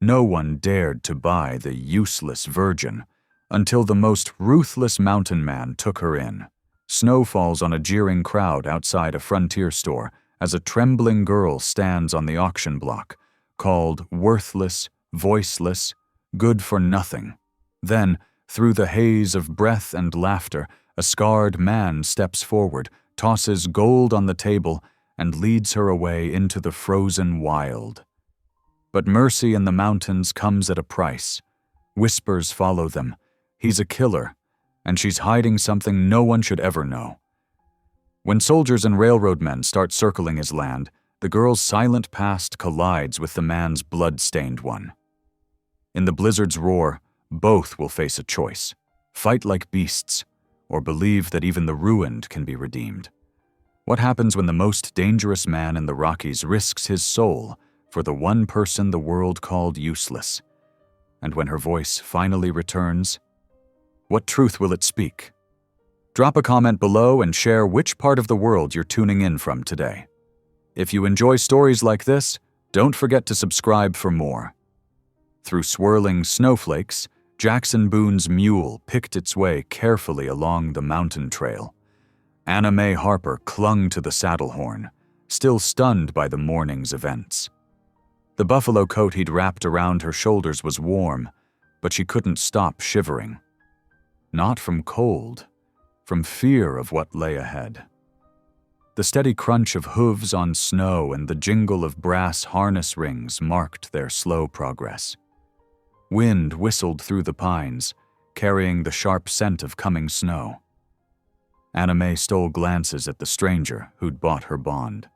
No one dared to buy the useless virgin until the most ruthless mountain man took her in. Snow falls on a jeering crowd outside a frontier store as a trembling girl stands on the auction block, called worthless, voiceless, good for nothing. Then, through the haze of breath and laughter, a scarred man steps forward, tosses gold on the table, and leads her away into the frozen wild. But mercy in the mountains comes at a price. Whispers follow them. He's a killer, and she's hiding something no one should ever know. When soldiers and railroad men start circling his land, the girl's silent past collides with the man's blood-stained one. In the blizzard's roar, both will face a choice: fight like beasts, or believe that even the ruined can be redeemed. What happens when the most dangerous man in the Rockies risks his soul for the one person the world called useless? And when her voice finally returns, what truth will it speak? Drop a comment below and share which part of the world you're tuning in from today. If you enjoy stories like this, don't forget to subscribe for more. Through swirling snowflakes, Jackson Boone's mule picked its way carefully along the mountain trail. Anna Mae Harper clung to the saddle horn, still stunned by the morning's events. The buffalo coat he'd wrapped around her shoulders was warm, but she couldn't stop shivering. Not from cold, from fear of what lay ahead. The steady crunch of hooves on snow and the jingle of brass harness rings marked their slow progress. Wind whistled through the pines, carrying the sharp scent of coming snow. Anna Mae stole glances at the stranger who'd bought her bond.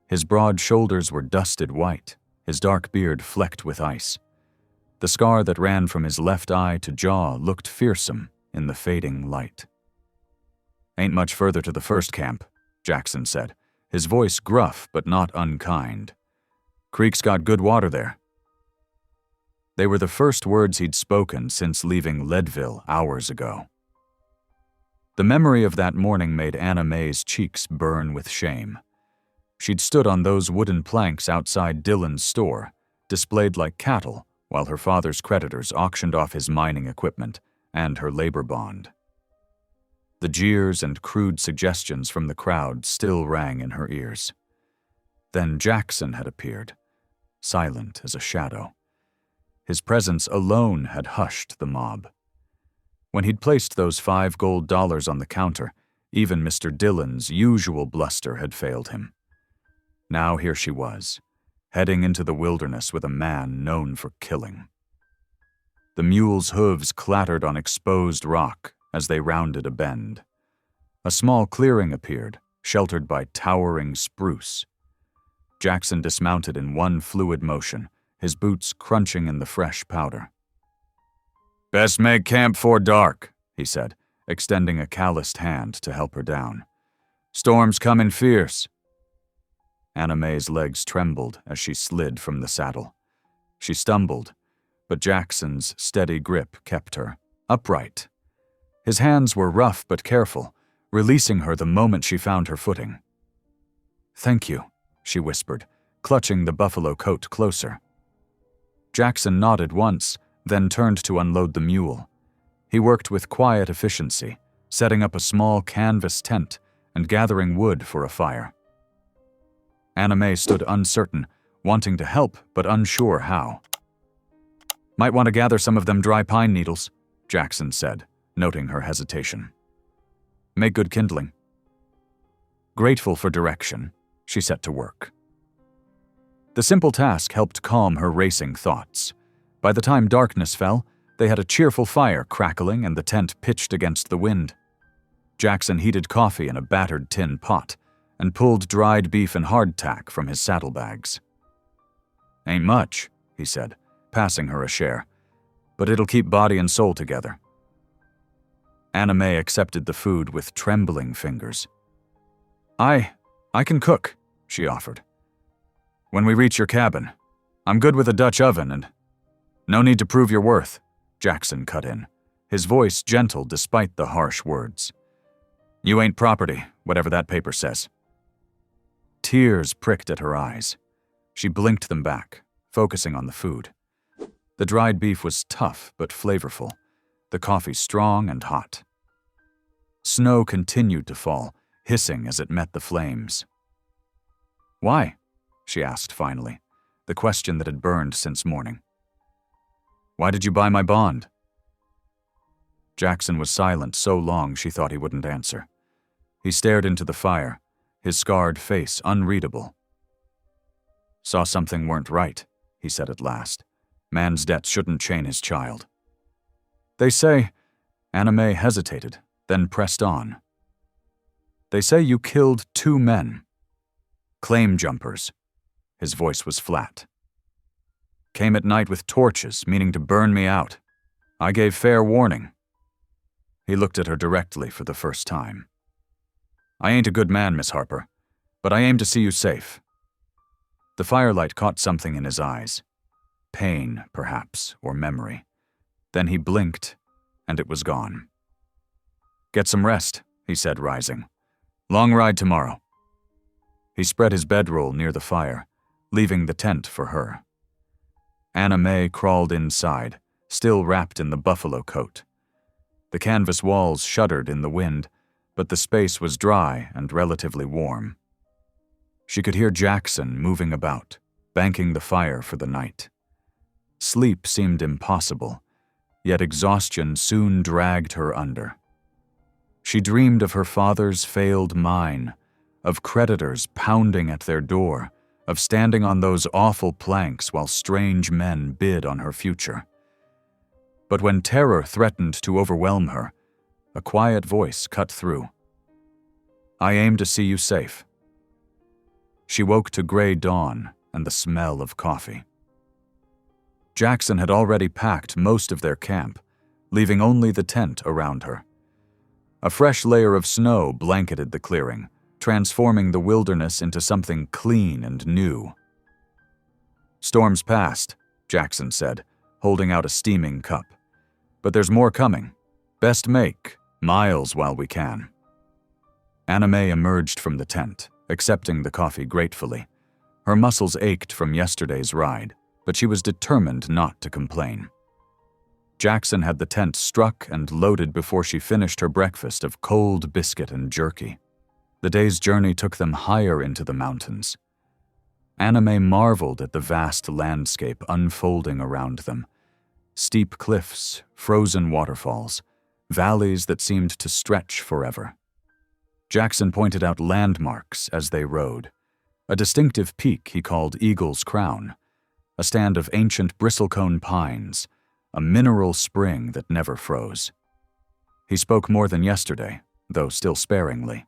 His broad shoulders were dusted white, his dark beard flecked with ice. The scar that ran from his left eye to jaw looked fearsome in the fading light. "Ain't much further to the first camp," Jackson said, his voice gruff but not unkind. "Creek's got good water there." They were the first words he'd spoken since leaving Leadville hours ago. The memory of that morning made Anna Mae's cheeks burn with shame. She'd stood on those wooden planks outside Dillon's store, displayed like cattle, while her father's creditors auctioned off his mining equipment and her labor bond. The jeers and crude suggestions from the crowd still rang in her ears. Then Jackson had appeared, silent as a shadow. His presence alone had hushed the mob. When he'd placed those $5 gold on the counter, even Mr. Dillon's usual bluster had failed him. Now here she was, heading into the wilderness with a man known for killing. The mule's hooves clattered on exposed rock as they rounded a bend. A small clearing appeared, sheltered by towering spruce. Jackson dismounted in one fluid motion, his boots crunching in the fresh powder. "Best make camp 'fore dark," he said, extending a calloused hand to help her down. "Storm's coming fierce." Anna Mae's legs trembled as she slid from the saddle. She stumbled, but Jackson's steady grip kept her upright. His hands were rough but careful, releasing her the moment she found her footing. "Thank you," she whispered, clutching the buffalo coat closer. Jackson nodded once, then turned to unload the mule. He worked with quiet efficiency, setting up a small canvas tent and gathering wood for a fire. Anna Mae stood uncertain, wanting to help but unsure how. "Might want to gather some of them dry pine needles," Jackson said, noting her hesitation. "Make good kindling." Grateful for direction, she set to work. The simple task helped calm her racing thoughts. By the time darkness fell, they had a cheerful fire crackling and the tent pitched against the wind. Jackson heated coffee in a battered tin pot and pulled dried beef and hardtack from his saddlebags. "Ain't much," he said, passing her a share, "but it'll keep body and soul together." Anna Mae accepted the food with trembling fingers. I can cook," she offered. "When we reach your cabin, I'm good with a Dutch oven and—" "No need to prove your worth," Jackson cut in, his voice gentle despite the harsh words. "You ain't property, whatever that paper says." Tears pricked at her eyes. She blinked them back, focusing on the food. The dried beef was tough but flavorful, the coffee strong and hot. Snow continued to fall, hissing as it met the flames. "Why?" she asked finally, the question that had burned since morning. "Why did you buy my bond?" Jackson was silent so long she thought he wouldn't answer. He stared into the fire, his scarred face unreadable. "Saw something weren't right," he said at last. "Man's debt shouldn't chain his child." "They say," Anna May hesitated, then pressed on. "They say you killed 2 men. Claim jumpers." His voice was flat. "Came at night with torches, meaning to burn me out. I gave fair warning." He looked at her directly for the first time. "I ain't a good man, Miss Harper, but I aim to see you safe." The firelight caught something in his eyes. Pain, perhaps, or memory. Then he blinked, and it was gone. "Get some rest," he said, rising. "Long ride tomorrow." He spread his bedroll near the fire, leaving the tent for her. Anna May crawled inside, still wrapped in the buffalo coat. The canvas walls shuddered in the wind, but the space was dry and relatively warm. She could hear Jackson moving about, banking the fire for the night. Sleep seemed impossible, yet exhaustion soon dragged her under. She dreamed of her father's failed mine, of creditors pounding at their door, of standing on those awful planks while strange men bid on her future. But when terror threatened to overwhelm her, a quiet voice cut through. "I aim to see you safe." She woke to gray dawn and the smell of coffee. Jackson had already packed most of their camp, leaving only the tent around her. A fresh layer of snow blanketed the clearing, transforming the wilderness into something clean and new. "Storm's past," Jackson said, holding out a steaming cup. "But there's more coming. Best make, miles while we can." Anna May emerged from the tent, accepting the coffee gratefully. Her muscles ached from yesterday's ride, but she was determined not to complain. Jackson had the tent struck and loaded before she finished her breakfast of cold biscuit and jerky. The day's journey took them higher into the mountains. Anna May marveled at the vast landscape unfolding around them. Steep cliffs, frozen waterfalls, valleys that seemed to stretch forever. Jackson pointed out landmarks as they rode. A distinctive peak he called Eagle's Crown, a stand of ancient bristlecone pines, a mineral spring that never froze. He spoke more than yesterday, though still sparingly.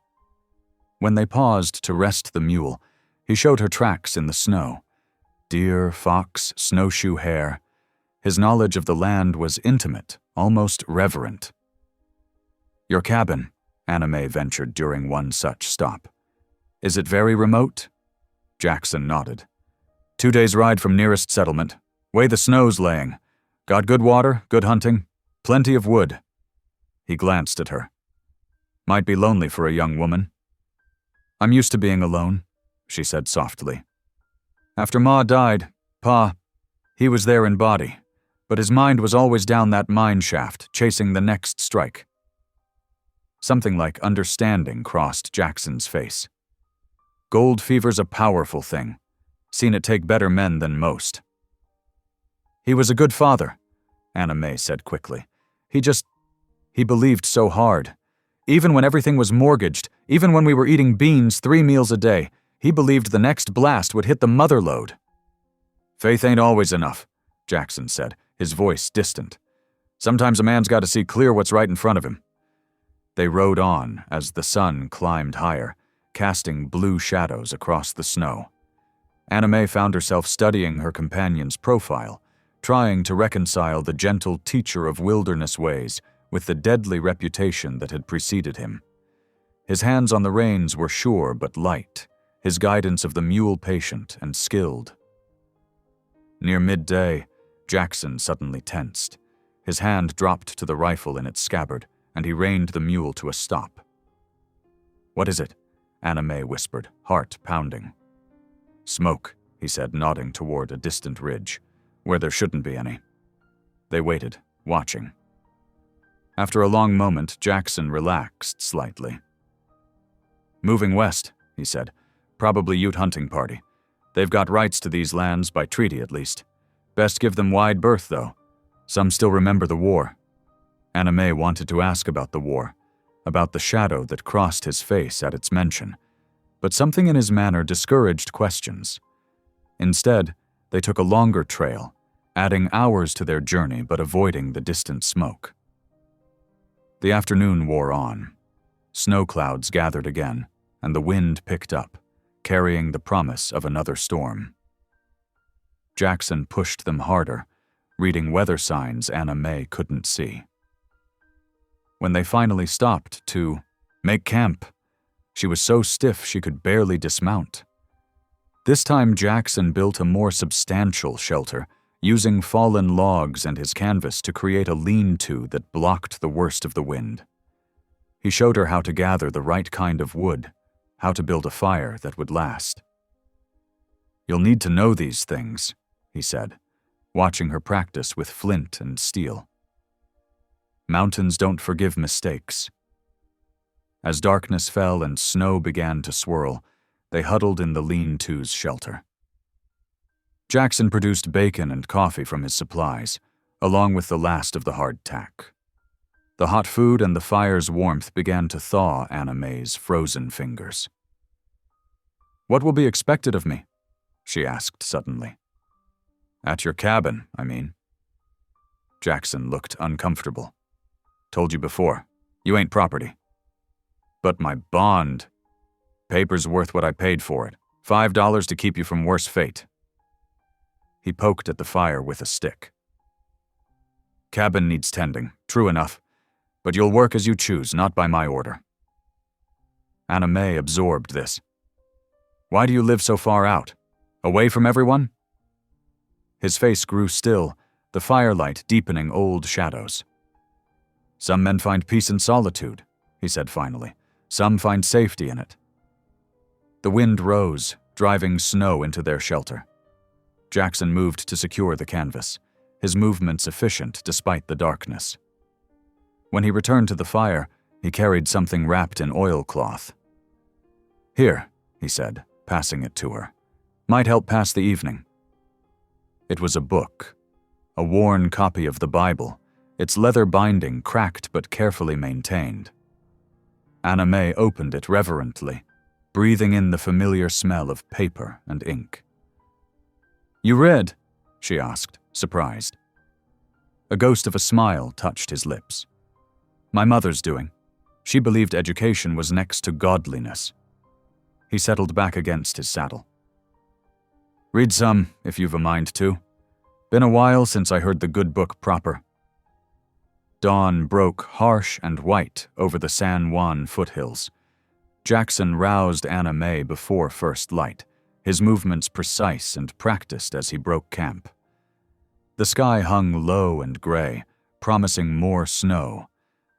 When they paused to rest the mule, he showed her tracks in the snow. Deer, fox, snowshoe hare. His knowledge of the land was intimate, almost reverent. "Your cabin," Anna May ventured during one such stop. "Is it very remote?" Jackson nodded. 2 days' ride from nearest settlement. Way the snow's laying. Got good water, good hunting, plenty of wood." He glanced at her. "Might be lonely for a young woman." "I'm used to being alone," she said softly. "After Ma died, Pa, he was there in body, but his mind was always down that mine shaft, chasing the next strike." Something like understanding crossed Jackson's face. "Gold fever's a powerful thing. Seen it take better men than most." "He was a good father," Anna May said quickly. He believed so hard. Even when everything was mortgaged, even when we were eating beans 3 meals a day, he believed the next blast would hit the mother lode." "Faith ain't always enough," Jackson said, his voice distant. "Sometimes a man's got to see clear what's right in front of him." They rode on as the sun climbed higher, casting blue shadows across the snow. Anna May found herself studying her companion's profile, trying to reconcile the gentle teacher of wilderness ways with the deadly reputation that had preceded him. His hands on the reins were sure but light, his guidance of the mule patient and skilled. Near midday, Jackson suddenly tensed. His hand dropped to the rifle in its scabbard, and he reined the mule to a stop. "What is it?" Anna May whispered, heart pounding. "Smoke," he said, nodding toward a distant ridge, where there shouldn't be any. They waited, watching. After a long moment, Jackson relaxed slightly. "Moving west," he said. "Probably Ute hunting party. They've got rights to these lands, by treaty at least. Best give them wide berth, though. Some still remember the war." Anna May wanted to ask about the war, about the shadow that crossed his face at its mention, but something in his manner discouraged questions. Instead, they took a longer trail, adding hours to their journey but avoiding the distant smoke. The afternoon wore on. Snow clouds gathered again, and the wind picked up, carrying the promise of another storm. Jackson pushed them harder, reading weather signs Anna May couldn't see. When they finally stopped to make camp, she was so stiff she could barely dismount. This time Jackson built a more substantial shelter, using fallen logs and his canvas to create a lean-to that blocked the worst of the wind. He showed her how to gather the right kind of wood, how to build a fire that would last. "You'll need to know these things," he said, watching her practice with flint and steel. "Mountains don't forgive mistakes." As darkness fell and snow began to swirl, they huddled in the lean-to's shelter. Jackson produced bacon and coffee from his supplies, along with the last of the hardtack. The hot food and the fire's warmth began to thaw Anna May's frozen fingers. "What will be expected of me?" she asked suddenly. "At your cabin, I mean." Jackson looked uncomfortable. "Told you before, you ain't property." "But my bond. Paper's worth what I paid for it. $5 to keep you from worse fate." He poked at the fire with a stick. "Cabin needs tending, true enough, but you'll work as you choose, not by my order." Anna May absorbed this. "Why do you live so far out? Away from everyone?" His face grew still, the firelight deepening old shadows. "Some men find peace in solitude," he said finally. "Some find safety in it." The wind rose, driving snow into their shelter. Jackson moved to secure the canvas, his movements efficient despite the darkness. When he returned to the fire, he carried something wrapped in oilcloth. "Here," he said, passing it to her. "Might help pass the evening." It was a book, a worn copy of the Bible, its leather binding cracked but carefully maintained. Anna May opened it reverently, breathing in the familiar smell of paper and ink. "You read?" she asked, surprised. A ghost of a smile touched his lips. "My mother's doing. She believed education was next to godliness." He settled back against his saddle. "Read some, if you've a mind to. Been a while since I heard the good book proper." Dawn broke harsh and white over the San Juan foothills. Jackson roused Anna May before first light, his movements precise and practiced as he broke camp. The sky hung low and gray, promising more snow,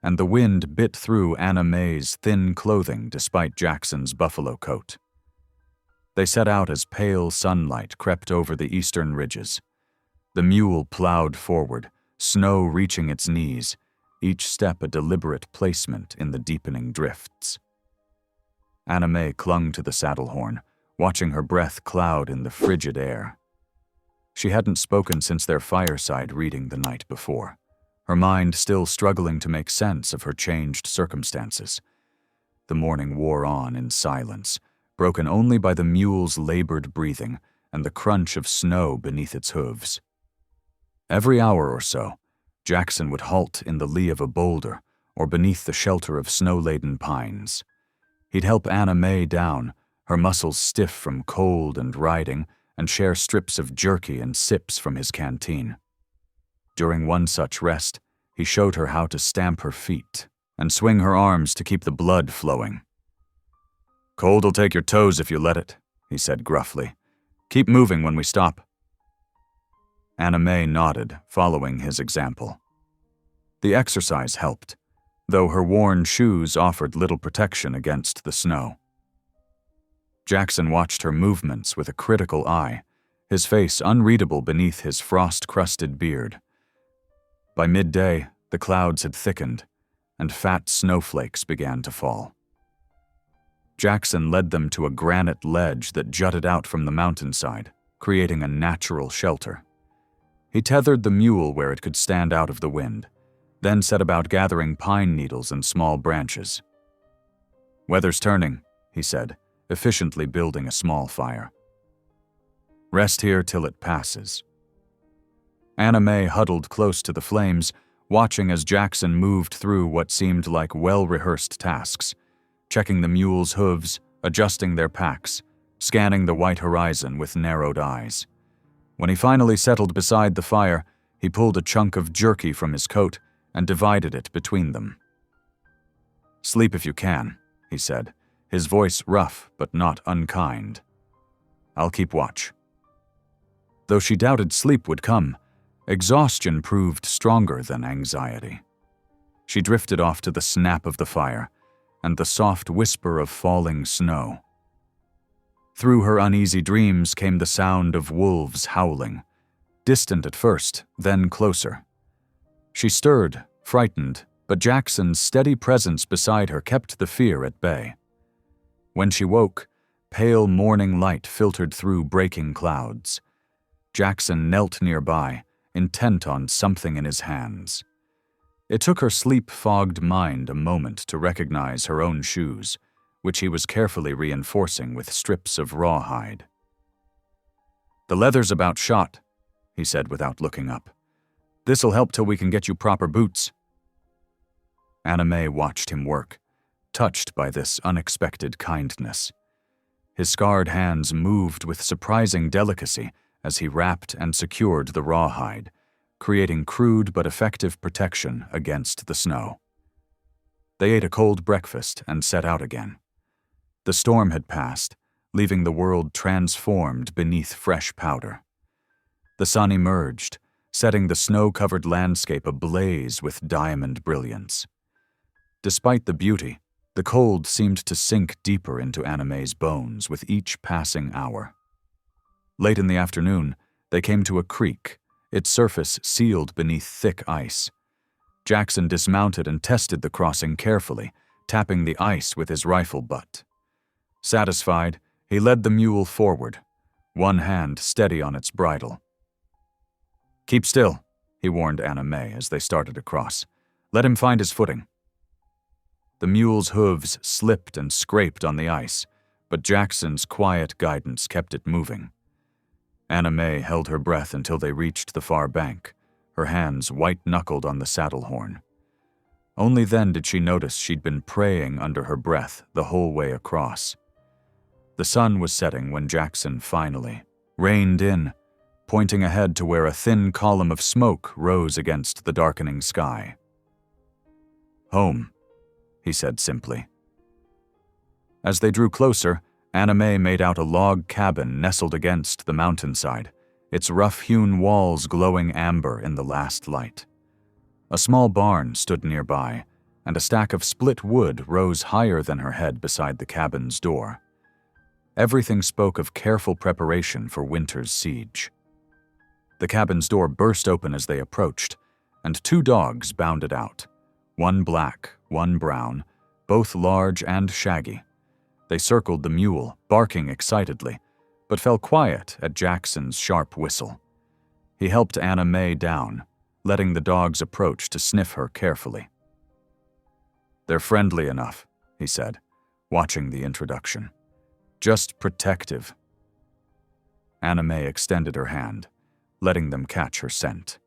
and the wind bit through Anna May's thin clothing despite Jackson's buffalo coat. They set out as pale sunlight crept over the eastern ridges. The mule plowed forward, snow reaching its knees, each step a deliberate placement in the deepening drifts. Anna May clung to the saddle horn, watching her breath cloud in the frigid air. She hadn't spoken since their fireside reading the night before, her mind still struggling to make sense of her changed circumstances. The morning wore on in silence, broken only by the mule's labored breathing and the crunch of snow beneath its hooves. Every hour or so, Jackson would halt in the lee of a boulder or beneath the shelter of snow-laden pines. He'd help Anna May down, her muscles stiff from cold and riding, and share strips of jerky and sips from his canteen. During one such rest, he showed her how to stamp her feet and swing her arms to keep the blood flowing. "Cold'll take your toes if you let it," he said gruffly. "Keep moving when we stop." Anna May nodded, following his example. The exercise helped, though her worn shoes offered little protection against the snow. Jackson watched her movements with a critical eye, his face unreadable beneath his frost-crusted beard. By midday, the clouds had thickened, and fat snowflakes began to fall. Jackson led them to a granite ledge that jutted out from the mountainside, creating a natural shelter. He tethered the mule where it could stand out of the wind, then set about gathering pine needles and small branches. "Weather's turning," he said, efficiently building a small fire. "Rest here till it passes." Anna May huddled close to the flames, watching as Jackson moved through what seemed like well-rehearsed tasks, checking the mule's hooves, adjusting their packs, scanning the white horizon with narrowed eyes. When he finally settled beside the fire, he pulled a chunk of jerky from his coat and divided it between them. "Sleep if you can," he said, his voice rough but not unkind. "I'll keep watch." Though she doubted sleep would come, exhaustion proved stronger than anxiety. She drifted off to the snap of the fire and the soft whisper of falling snow. Through her uneasy dreams came the sound of wolves howling, distant at first, then closer. She stirred, frightened, but Jackson's steady presence beside her kept the fear at bay. When she woke, pale morning light filtered through breaking clouds. Jackson knelt nearby, intent on something in his hands. It took her sleep-fogged mind a moment to recognize her own shoes, which he was carefully reinforcing with strips of rawhide. "The leather's about shot," he said without looking up. "This'll help till we can get you proper boots." Anna May watched him work, touched by this unexpected kindness. His scarred hands moved with surprising delicacy as he wrapped and secured the rawhide, creating crude but effective protection against the snow. They ate a cold breakfast and set out again. The storm had passed, leaving the world transformed beneath fresh powder. The sun emerged, setting the snow-covered landscape ablaze with diamond brilliance. Despite the beauty, the cold seemed to sink deeper into Anna May's bones with each passing hour. Late in the afternoon, they came to a creek, its surface sealed beneath thick ice. Jackson dismounted and tested the crossing carefully, tapping the ice with his rifle butt. Satisfied, he led the mule forward, one hand steady on its bridle. "Keep still," he warned Anna May as they started across. "Let him find his footing." The mule's hooves slipped and scraped on the ice, but Jackson's quiet guidance kept it moving. Anna May held her breath until they reached the far bank, her hands white-knuckled on the saddle horn. Only then did she notice she'd been praying under her breath the whole way across. The sun was setting when Jackson finally reined in, pointing ahead to where a thin column of smoke rose against the darkening sky. "Home," he said simply. As they drew closer, Anna May made out a log cabin nestled against the mountainside, its rough-hewn walls glowing amber in the last light. A small barn stood nearby, and a stack of split wood rose higher than her head beside the cabin's door. Everything spoke of careful preparation for winter's siege. The cabin's door burst open as they approached, and two dogs bounded out, one black, one brown, both large and shaggy. They circled the mule, barking excitedly, but fell quiet at Jackson's sharp whistle. He helped Anna May down, letting the dogs approach to sniff her carefully. "They're friendly enough," he said, watching the introduction. "Just protective." Anna May extended her hand, letting them catch her scent.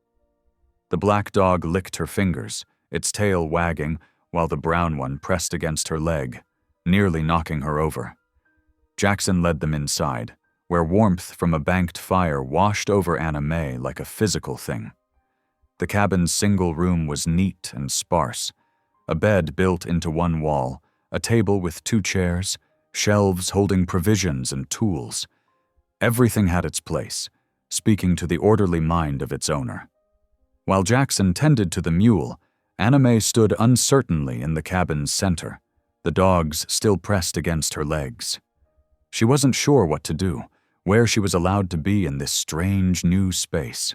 The black dog licked her fingers, its tail wagging, while the brown one pressed against her leg, nearly knocking her over. Jackson led them inside, where warmth from a banked fire washed over Anna May like a physical thing. The cabin's single room was neat and sparse, a bed built into one wall, a table with two chairs, shelves holding provisions and tools. Everything had its place, speaking to the orderly mind of its owner. While Jackson tended to the mule, Anna May stood uncertainly in the cabin's center, the dogs still pressed against her legs. She wasn't sure what to do, where she was allowed to be in this strange new space.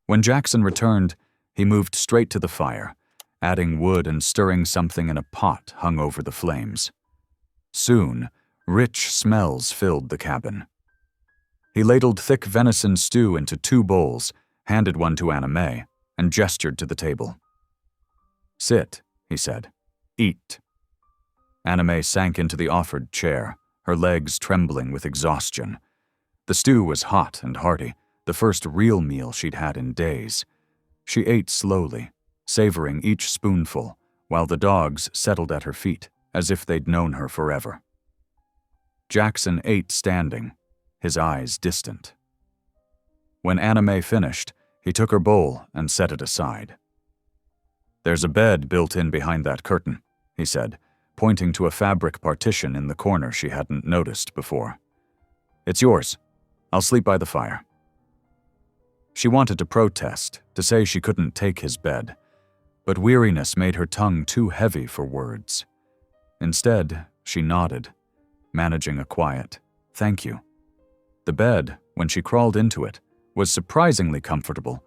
When Jackson returned, He moved straight to the fire, adding wood and stirring something in a pot hung over the flames. Soon, rich smells filled the cabin. He ladled thick venison stew into 2 bowls, handed one to Anna May, and gestured to the table. "Sit," he said. "Eat." Anna May sank into the offered chair, her legs trembling with exhaustion. The stew was hot and hearty, the first real meal she'd had in days. She ate slowly, savoring each spoonful, while the dogs settled at her feet, as if they'd known her forever. Jackson ate standing, his eyes distant. When Anna May finished, he took her bowl and set it aside. "There's a bed built in behind that curtain," he said, pointing to a fabric partition in the corner she hadn't noticed before. "It's yours. I'll sleep by the fire." She wanted to protest, to say she couldn't take his bed, but weariness made her tongue too heavy for words. Instead, she nodded, managing a quiet, "Thank you." The bed, when she crawled into it, was surprisingly comfortable,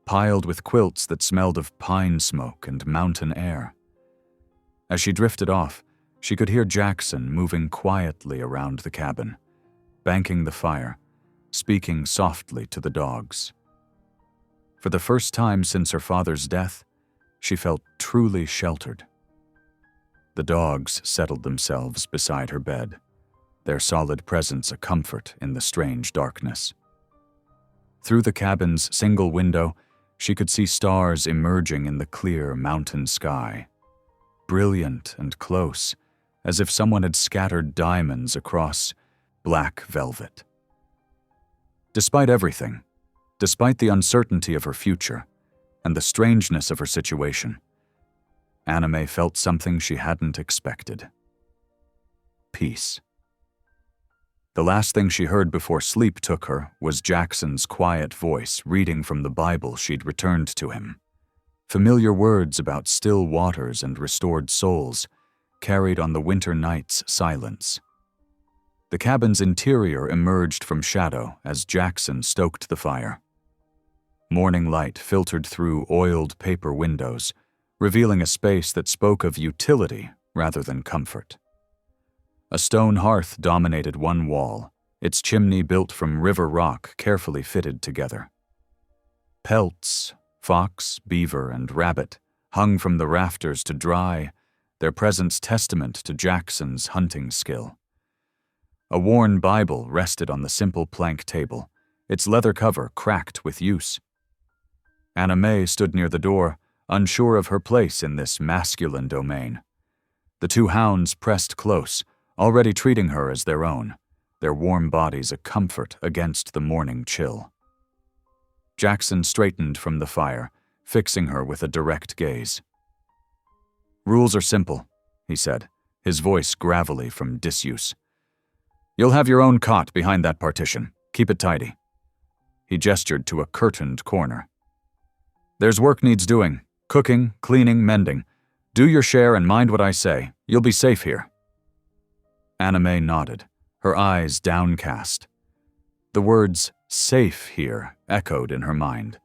piled with quilts that smelled of pine smoke and mountain air. As she drifted off, she could hear Jackson moving quietly around the cabin, banking the fire, speaking softly to the dogs. For the first time since her father's death, she felt truly sheltered. The dogs settled themselves beside her bed, their solid presence a comfort in the strange darkness. Through the cabin's single window, she could see stars emerging in the clear mountain sky, brilliant and close, as if someone had scattered diamonds across black velvet. Despite everything, despite the uncertainty of her future and the strangeness of her situation, Anna May felt something she hadn't expected. Peace. The last thing she heard before sleep took her was Jackson's quiet voice reading from the Bible she'd returned to him. Familiar words about still waters and restored souls, carried on the winter night's silence. The cabin's interior emerged from shadow as Jackson stoked the fire. Morning light filtered through oiled paper windows, revealing a space that spoke of utility rather than comfort. A stone hearth dominated one wall, its chimney built from river rock carefully fitted together. Pelts, fox, beaver, and rabbit, hung from the rafters to dry, their presence testament to Jackson's hunting skill. A worn Bible rested on the simple plank table, its leather cover cracked with use. Anna May stood near the door, unsure of her place in this masculine domain. The 2 hounds pressed close, already treating her as their own, their warm bodies a comfort against the morning chill. Jackson straightened from the fire, fixing her with a direct gaze. "Rules are simple," he said, his voice gravelly from disuse. "You'll have your own cot behind that partition. Keep it tidy." He gestured to a curtained corner. "There's work needs doing. Cooking, cleaning, mending. Do your share and mind what I say. You'll be safe here." Anna May nodded, her eyes downcast. The words, "safe here," echoed in her mind,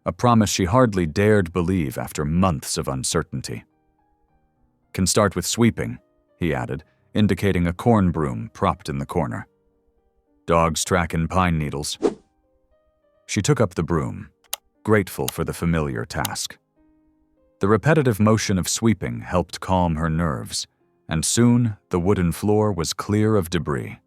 a promise she hardly dared believe after months of uncertainty. "Can start with sweeping," he added, indicating a corn broom propped in the corner. "Dogs tracking pine needles." She took up the broom, grateful for the familiar task. The repetitive motion of sweeping helped calm her nerves, and soon the wooden floor was clear of debris.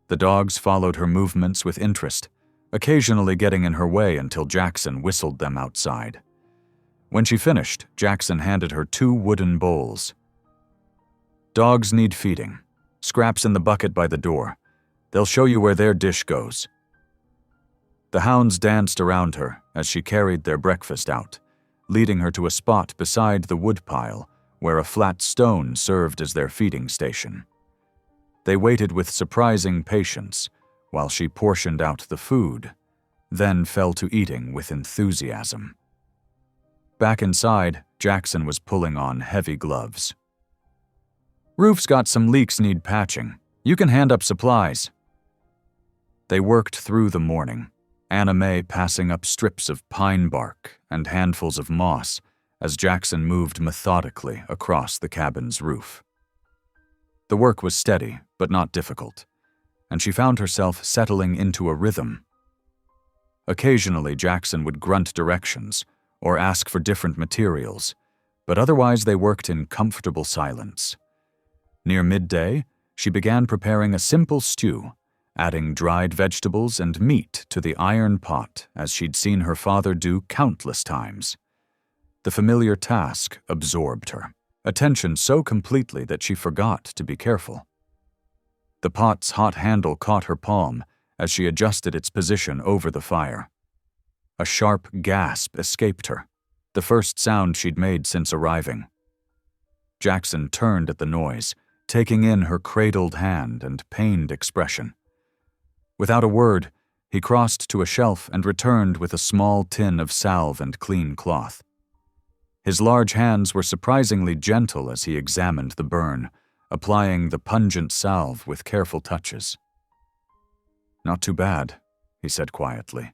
The dogs followed her movements with interest, occasionally getting in her way until Jackson whistled them outside. When she finished, Jackson handed her 2 wooden bowls. "Dogs need feeding. Scraps in the bucket by the door. They'll show you where their dish goes." The hounds danced around her as she carried their breakfast out, leading her to a spot beside the woodpile where a flat stone served as their feeding station. They waited with surprising patience while she portioned out the food, then fell to eating with enthusiasm. Back inside, Jackson was pulling on heavy gloves. "Roof's got some leaks need patching. You can hand up supplies." They worked through the morning, Anna May passing up strips of pine bark and handfuls of moss as Jackson moved methodically across the cabin's roof. The work was steady, but not difficult, and she found herself settling into a rhythm. Occasionally, Jackson would grunt directions or ask for different materials, but otherwise they worked in comfortable silence. Near midday, she began preparing a simple stew, adding dried vegetables and meat to the iron pot as she'd seen her father do countless times. The familiar task absorbed her, attention so completely that she forgot to be careful. The pot's hot handle caught her palm as she adjusted its position over the fire. A sharp gasp escaped her, the first sound she'd made since arriving. Jackson turned at the noise, taking in her cradled hand and pained expression. Without a word, he crossed to a shelf and returned with a small tin of salve and clean cloth. His large hands were surprisingly gentle as he examined the burn, applying the pungent salve with careful touches. "Not too bad," he said quietly.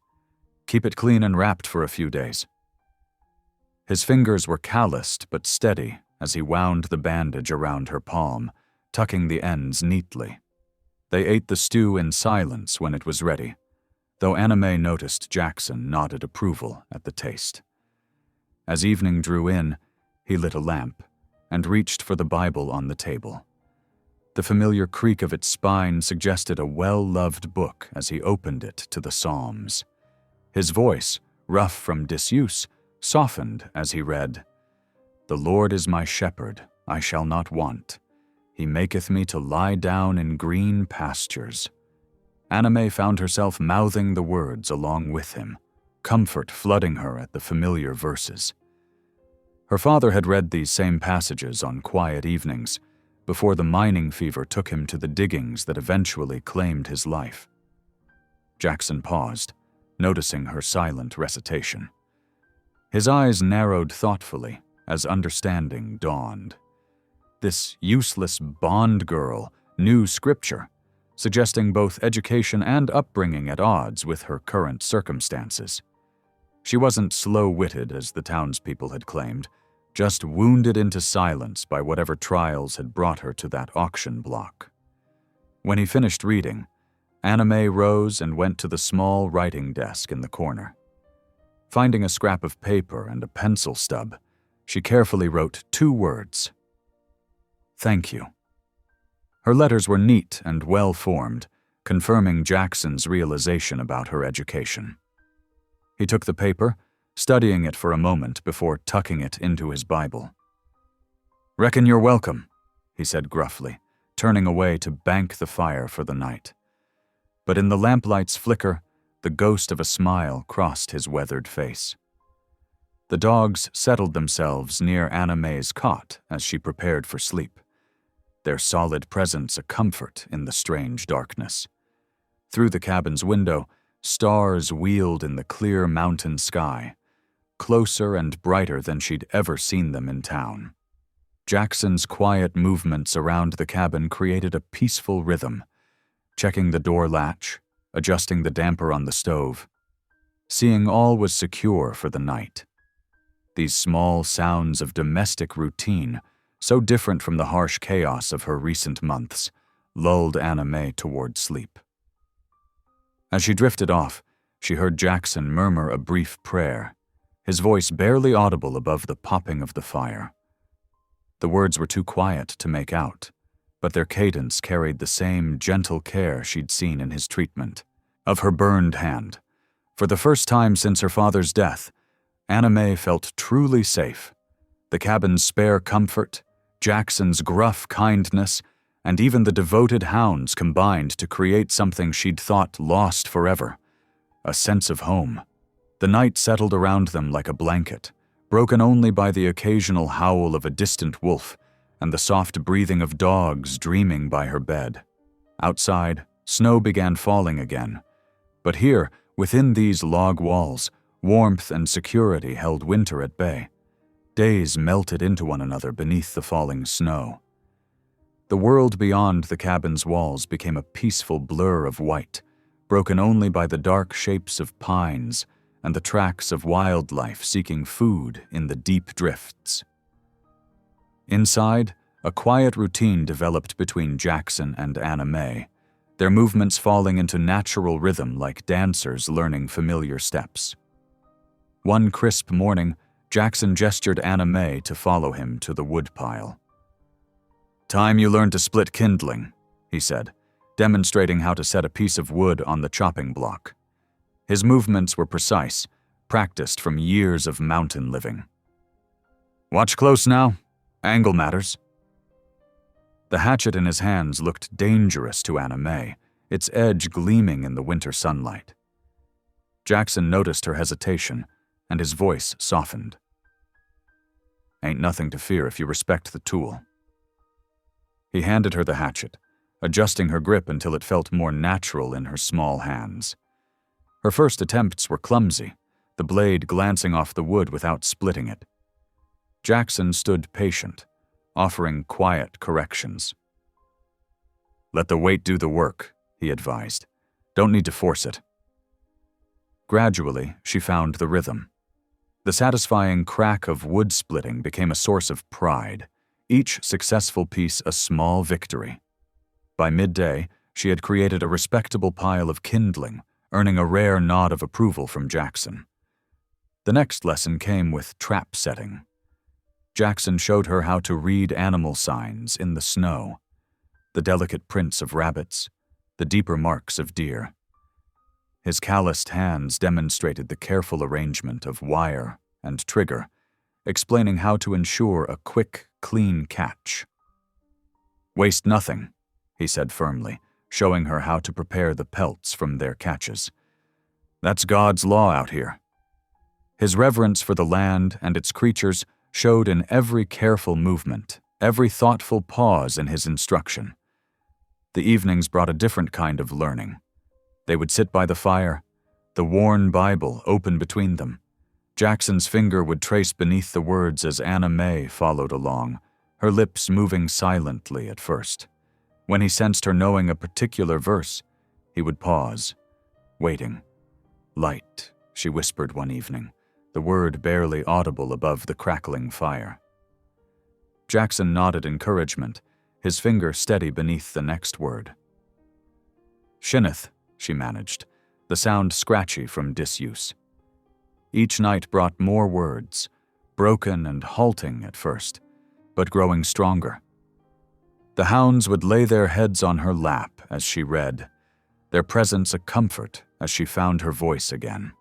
"Keep it clean and wrapped for a few days." His fingers were calloused but steady as he wound the bandage around her palm, tucking the ends neatly. They ate the stew in silence when it was ready, though Anna May noticed Jackson nodded approval at the taste. As evening drew in, he lit a lamp and reached for the Bible on the table. The familiar creak of its spine suggested a well-loved book as he opened it to the Psalms. His voice, rough from disuse, softened as he read, "The Lord is my shepherd, I shall not want. He maketh me to lie down in green pastures." Anna May found herself mouthing the words along with him, comfort flooding her at the familiar verses. Her father had read these same passages on quiet evenings before the mining fever took him to the diggings that eventually claimed his life. Jackson paused, noticing her silent recitation. His eyes narrowed thoughtfully as understanding dawned. This useless Bond girl knew scripture, suggesting both education and upbringing at odds with her current circumstances. She wasn't slow-witted as the townspeople had claimed, just wounded into silence by whatever trials had brought her to that auction block. When he finished reading, Anna May rose and went to the small writing desk in the corner. Finding a scrap of paper and a pencil stub, she carefully wrote 2 words. "Thank you." Her letters were neat and well-formed, confirming Jackson's realization about her education. He took the paper, studying it for a moment before tucking it into his Bible. "Reckon you're welcome," he said gruffly, turning away to bank the fire for the night. But in the lamplight's flicker, the ghost of a smile crossed his weathered face. The dogs settled themselves near Anna May's cot as she prepared for sleep, their solid presence a comfort in the strange darkness. Through the cabin's window, stars wheeled in the clear mountain sky, closer and brighter than she'd ever seen them in town. Jackson's quiet movements around the cabin created a peaceful rhythm, checking the door latch, adjusting the damper on the stove, seeing all was secure for the night. These small sounds of domestic routine, so different from the harsh chaos of her recent months, lulled Anna May toward sleep. As she drifted off, she heard Jackson murmur a brief prayer, his voice barely audible above the popping of the fire. The words were too quiet to make out, but their cadence carried the same gentle care she'd seen in his treatment of her burned hand. For the first time since her father's death, Anna May felt truly safe. The cabin's spare comfort, Jackson's gruff kindness, and even the devoted hounds combined to create something she'd thought lost forever, a sense of home. The night settled around them like a blanket, broken only by the occasional howl of a distant wolf and the soft breathing of dogs dreaming by her bed. Outside, snow began falling again, but here, within these log walls, warmth and security held winter at bay. Days melted into one another beneath the falling snow. The world beyond the cabin's walls became a peaceful blur of white, broken only by the dark shapes of pines and the tracks of wildlife seeking food in the deep drifts. Inside, a quiet routine developed between Jackson and Anna May, their movements falling into natural rhythm like dancers learning familiar steps. One crisp morning, Jackson gestured Anna May to follow him to the woodpile. "Time you learned to split kindling," he said, demonstrating how to set a piece of wood on the chopping block. His movements were precise, practiced from years of mountain living. "Watch close now. Angle matters." The hatchet in his hands looked dangerous to Anna May, its edge gleaming in the winter sunlight. Jackson noticed her hesitation, and his voice softened. "Ain't nothing to fear if you respect the tool." He handed her the hatchet, adjusting her grip until it felt more natural in her small hands. Her first attempts were clumsy, the blade glancing off the wood without splitting it. Jackson stood patient, offering quiet corrections. "Let the weight do the work," he advised. "Don't need to force it." Gradually, she found the rhythm. The satisfying crack of wood splitting became a source of pride, each successful piece a small victory. By midday, she had created a respectable pile of kindling, earning a rare nod of approval from Jackson. The next lesson came with trap setting. Jackson showed her how to read animal signs in the snow, the delicate prints of rabbits, the deeper marks of deer. His calloused hands demonstrated the careful arrangement of wire and trigger, explaining how to ensure a quick, clean catch. "Waste nothing," he said firmly, showing her how to prepare the pelts from their catches. "That's God's law out here." His reverence for the land and its creatures showed in every careful movement, every thoughtful pause in his instruction. The evenings brought a different kind of learning. They would sit by the fire, the worn Bible open between them. Jackson's finger would trace beneath the words as Anna May followed along, her lips moving silently at first. When he sensed her knowing a particular verse, he would pause, waiting. "Light," she whispered one evening, the word barely audible above the crackling fire. Jackson nodded encouragement, his finger steady beneath the next word. "Shinneth," she managed, the sound scratchy from disuse. Each night brought more words, broken and halting at first, but growing stronger. The hounds would lay their heads on her lap as she read, their presence a comfort as she found her voice again.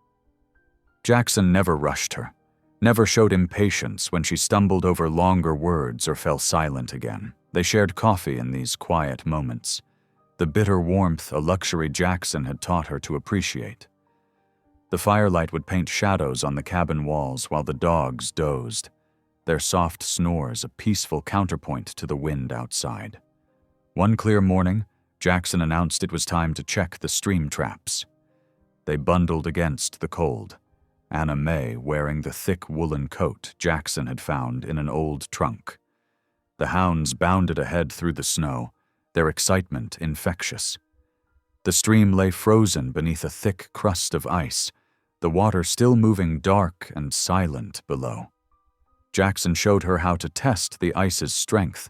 Jackson never rushed her, never showed impatience when she stumbled over longer words or fell silent again. They shared coffee in these quiet moments, the bitter warmth a luxury Jackson had taught her to appreciate. The firelight would paint shadows on the cabin walls while the dogs dozed, their soft snores a peaceful counterpoint to the wind outside. One clear morning, Jackson announced it was time to check the stream traps. They bundled against the cold, Anna May wearing the thick woolen coat Jackson had found in an old trunk. The hounds bounded ahead through the snow, their excitement infectious. The stream lay frozen beneath a thick crust of ice, the water still moving dark and silent below. Jackson showed her how to test the ice's strength,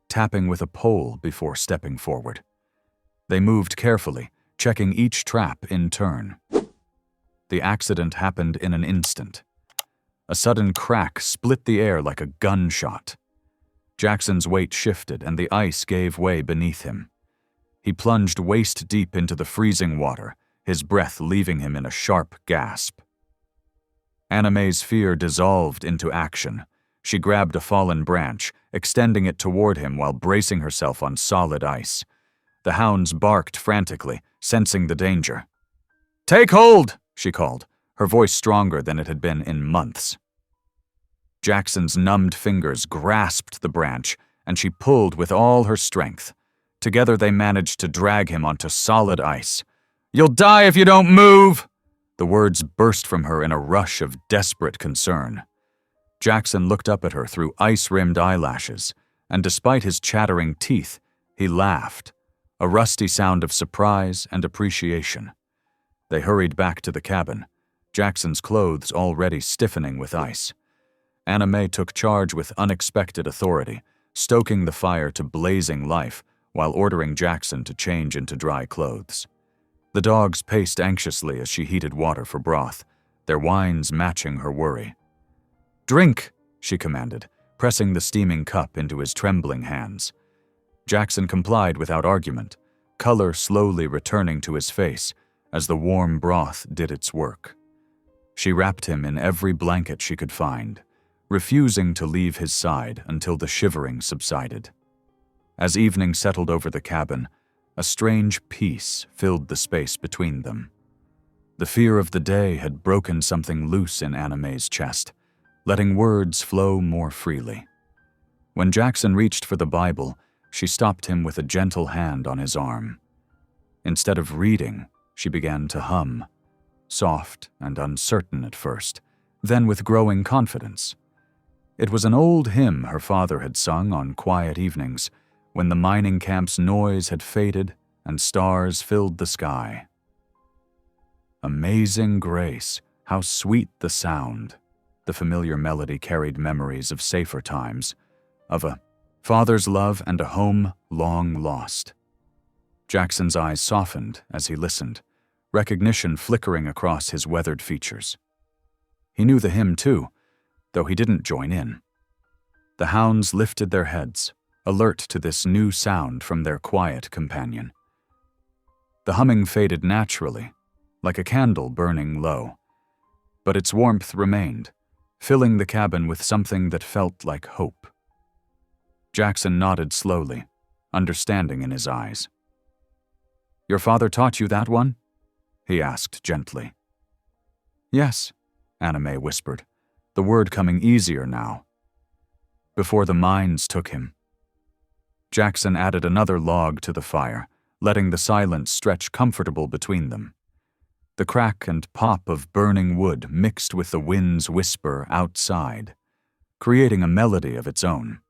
tapping with a pole before stepping forward. They moved carefully, checking each trap in turn. The accident happened in an instant. A sudden crack split the air like a gunshot. Jackson's weight shifted and the ice gave way beneath him. He plunged waist-deep into the freezing water, his breath leaving him in a sharp gasp. Anna May's fear dissolved into action. She grabbed a fallen branch, extending it toward him while bracing herself on solid ice. The hounds barked frantically, sensing the danger. "Take hold!" she called, her voice stronger than it had been in months. Jackson's numbed fingers grasped the branch, and she pulled with all her strength. Together they managed to drag him onto solid ice. "You'll die if you don't move!" The words burst from her in a rush of desperate concern. Jackson looked up at her through ice-rimmed eyelashes, and despite his chattering teeth, he laughed, a rusty sound of surprise and appreciation. They hurried back to the cabin, Jackson's clothes already stiffening with ice. Anna May took charge with unexpected authority, stoking the fire to blazing life while ordering Jackson to change into dry clothes. The dogs paced anxiously as she heated water for broth, their whines matching her worry. "Drink," she commanded, pressing the steaming cup into his trembling hands. Jackson complied without argument, color slowly returning to his face as the warm broth did its work. She wrapped him in every blanket she could find, refusing to leave his side until the shivering subsided. As evening settled over the cabin, a strange peace filled the space between them. The fear of the day had broken something loose in Anna May's chest, letting words flow more freely. When Jackson reached for the Bible, she stopped him with a gentle hand on his arm. Instead of reading, she began to hum, soft and uncertain at first, then with growing confidence. It was an old hymn her father had sung on quiet evenings, when the mining camp's noise had faded and stars filled the sky. Amazing grace, how sweet the sound. The familiar melody carried memories of safer times, of a father's love and a home long lost. Jackson's eyes softened as he listened, recognition flickering across his weathered features. He knew the hymn too, though he didn't join in. The hounds lifted their heads, alert to this new sound from their quiet companion. The humming faded naturally, like a candle burning low, but its warmth remained, filling the cabin with something that felt like hope. Jackson nodded slowly, understanding in his eyes. "Your father taught you that one?" he asked gently. "Yes," Anna May whispered, the word coming easier now. "Before the mines took him." Jackson added another log to the fire, letting the silence stretch comfortable between them. The crack and pop of burning wood mixed with the wind's whisper outside, creating a melody of its own.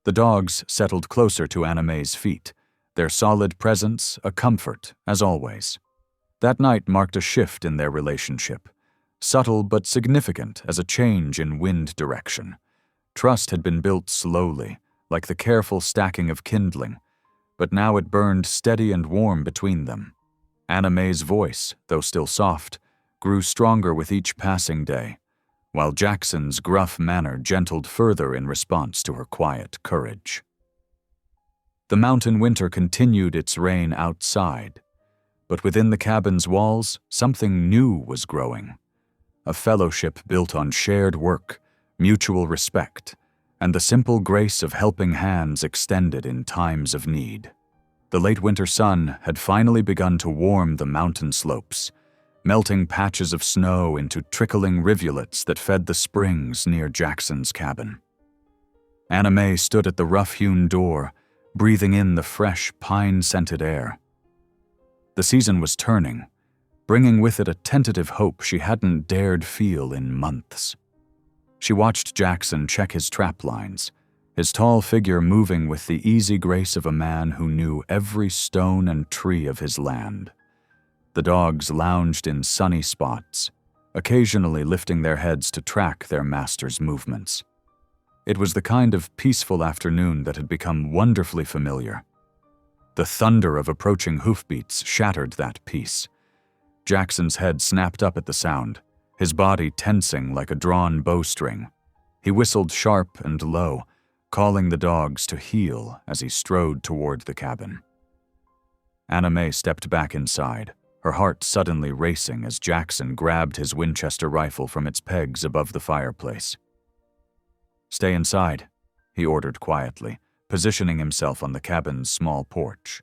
The dogs settled closer to Anna May's feet, their solid presence a comfort, as always. That night marked a shift in their relationship, subtle but significant as a change in wind direction. Trust had been built slowly, like the careful stacking of kindling, but now it burned steady and warm between them. Anna May's voice, though still soft, grew stronger with each passing day, while Jackson's gruff manner gentled further in response to her quiet courage. The mountain winter continued its reign outside, but within the cabin's walls, something new was growing. A fellowship built on shared work, mutual respect, and the simple grace of helping hands extended in times of need. The late winter sun had finally begun to warm the mountain slopes, melting patches of snow into trickling rivulets that fed the springs near Jackson's cabin. Anna May stood at the rough-hewn door, breathing in the fresh, pine-scented air. The season was turning, bringing with it a tentative hope she hadn't dared feel in months. She watched Jackson check his trap lines, his tall figure moving with the easy grace of a man who knew every stone and tree of his land. The dogs lounged in sunny spots, occasionally lifting their heads to track their master's movements. It was the kind of peaceful afternoon that had become wonderfully familiar. The thunder of approaching hoofbeats shattered that peace. Jackson's head snapped up at the sound, his body tensing like a drawn bowstring. He whistled sharp and low, calling the dogs to heel as he strode toward the cabin. Anna May stepped back inside, her heart suddenly racing as Jackson grabbed his Winchester rifle from its pegs above the fireplace. "Stay inside," he ordered quietly, positioning himself on the cabin's small porch.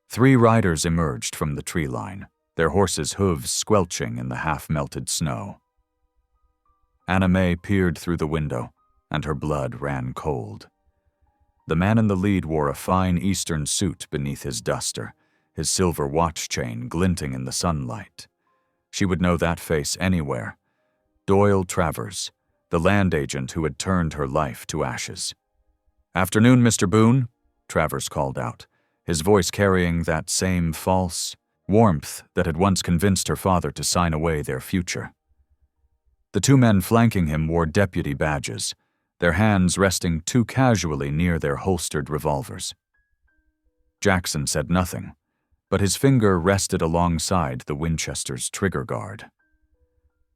3 riders emerged from the tree line, their horses' hooves squelching in the half-melted snow. Anna May peered through the window, and her blood ran cold. The man in the lead wore a fine Eastern suit beneath his duster, his silver watch chain glinting in the sunlight. She would know that face anywhere. Doyle Travers, the land agent who had turned her life to ashes. "Afternoon, Mr. Boone," Travers called out, his voice carrying that same false, warmth that had once convinced her father to sign away their future. The two men flanking him wore deputy badges, their hands resting too casually near their holstered revolvers. Jackson said nothing, but his finger rested alongside the Winchester's trigger guard.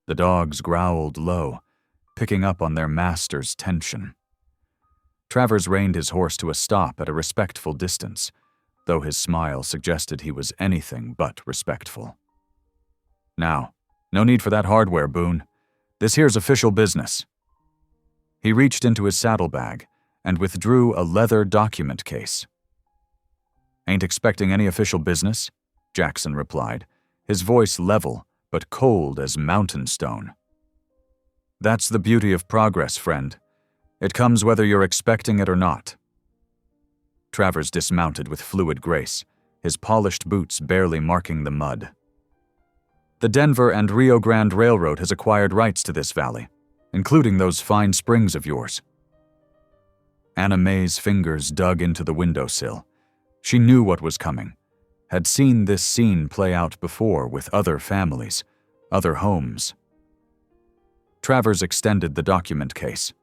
The dogs growled low, picking up on their master's tension. Travers reined his horse to a stop at a respectful distance, though his smile suggested he was anything but respectful. "Now, no need for that hardware, Boone. This here's official business." He reached into his saddlebag and withdrew a leather document case. "Ain't expecting any official business," Jackson replied, his voice level but cold as mountain stone. "That's the beauty of progress, friend. It comes whether you're expecting it or not." Travers dismounted with fluid grace, his polished boots barely marking the mud. "The Denver and Rio Grande Railroad has acquired rights to this valley, including those fine springs of yours." Anna Mae's fingers dug into the windowsill. She knew what was coming, had seen this scene play out before with other families, other homes. Travers extended the document case.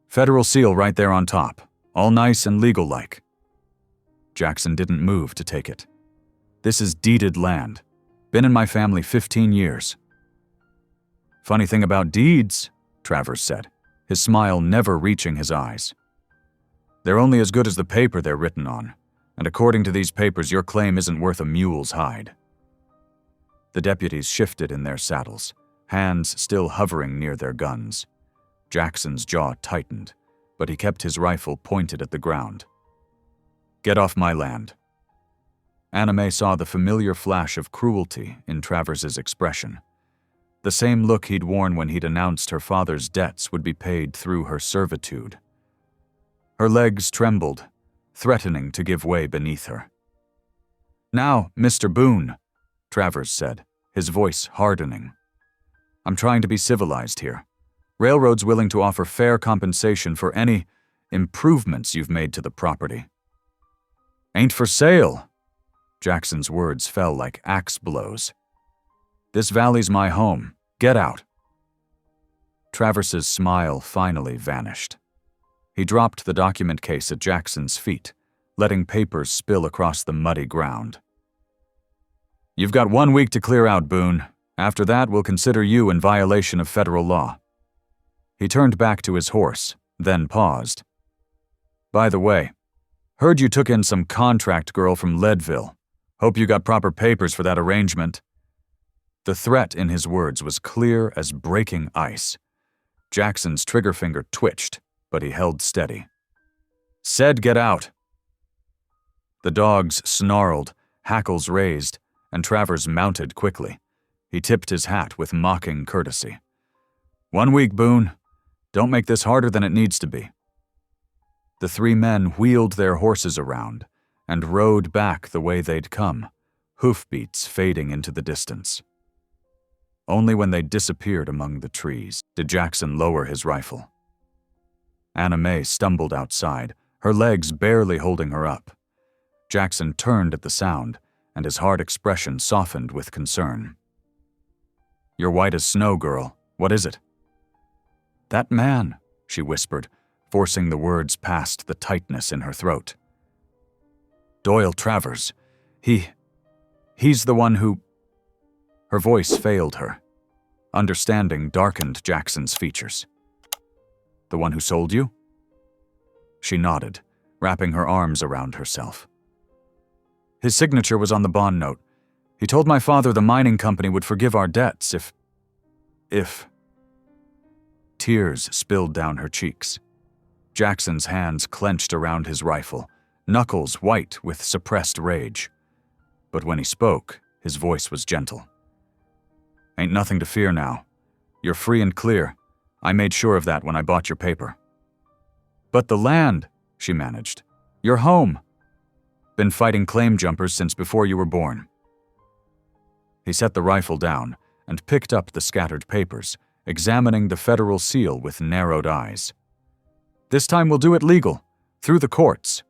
"Federal seal right there on top, all nice and legal-like." Jackson didn't move to take it. "This is deeded land. Been in my family 15 years. "Funny thing about deeds," Travers said, his smile never reaching his eyes. "They're only as good as the paper they're written on, and according to these papers, your claim isn't worth a mule's hide." The deputies shifted in their saddles, hands still hovering near their guns. Jackson's jaw tightened, but he kept his rifle pointed at the ground. "Get off my land." Anna Mae saw the familiar flash of cruelty in Travers's expression, the same look he'd worn when he'd announced her father's debts would be paid through her servitude. Her legs trembled, threatening to give way beneath her. "Now, Mr. Boone," Travers said, his voice hardening. "I'm trying to be civilized here. Railroad's willing to offer fair compensation for any improvements you've made to the property." "Ain't for sale." Jackson's words fell like axe blows. "This valley's my home. Get out." Travers's smile finally vanished. He dropped the document case at Jackson's feet, letting papers spill across the muddy ground. "You've got 1 week to clear out, Boone. After that, we'll consider you in violation of federal law." He turned back to his horse, then paused. "By the way, heard you took in some contract girl from Leadville. Hope you got proper papers for that arrangement." The threat in his words was clear as breaking ice. Jackson's trigger finger twitched, but he held steady. "Said get out." The dogs snarled, hackles raised, and Travers mounted quickly. He tipped his hat with mocking courtesy. 1 week, Boone. Don't make this harder than it needs to be." The three men wheeled their horses around and rode back the way they'd come, hoofbeats fading into the distance. Only when they disappeared among the trees did Jackson lower his rifle. Anna Mae stumbled outside, her legs barely holding her up. Jackson turned at the sound, and his hard expression softened with concern. "You're white as snow, girl. What is it?" "That man," she whispered, forcing the words past the tightness in her throat. "Doyle Travers. He's the one who—" Her voice failed her. Understanding darkened Jackson's features. "The one who sold you?" She nodded, wrapping her arms around herself. "His signature was on the bond note. He told my father the mining company would forgive our debts if... Tears spilled down her cheeks. Jackson's hands clenched around his rifle, knuckles white with suppressed rage. But when he spoke, his voice was gentle. "Ain't nothing to fear now. You're free and clear. I made sure of that when I bought your paper." "But the land," she managed. "Your home. Been fighting claim jumpers since before you were born." He set the rifle down and picked up the scattered papers, examining the federal seal with narrowed eyes. "This time we'll do it legal, through the courts."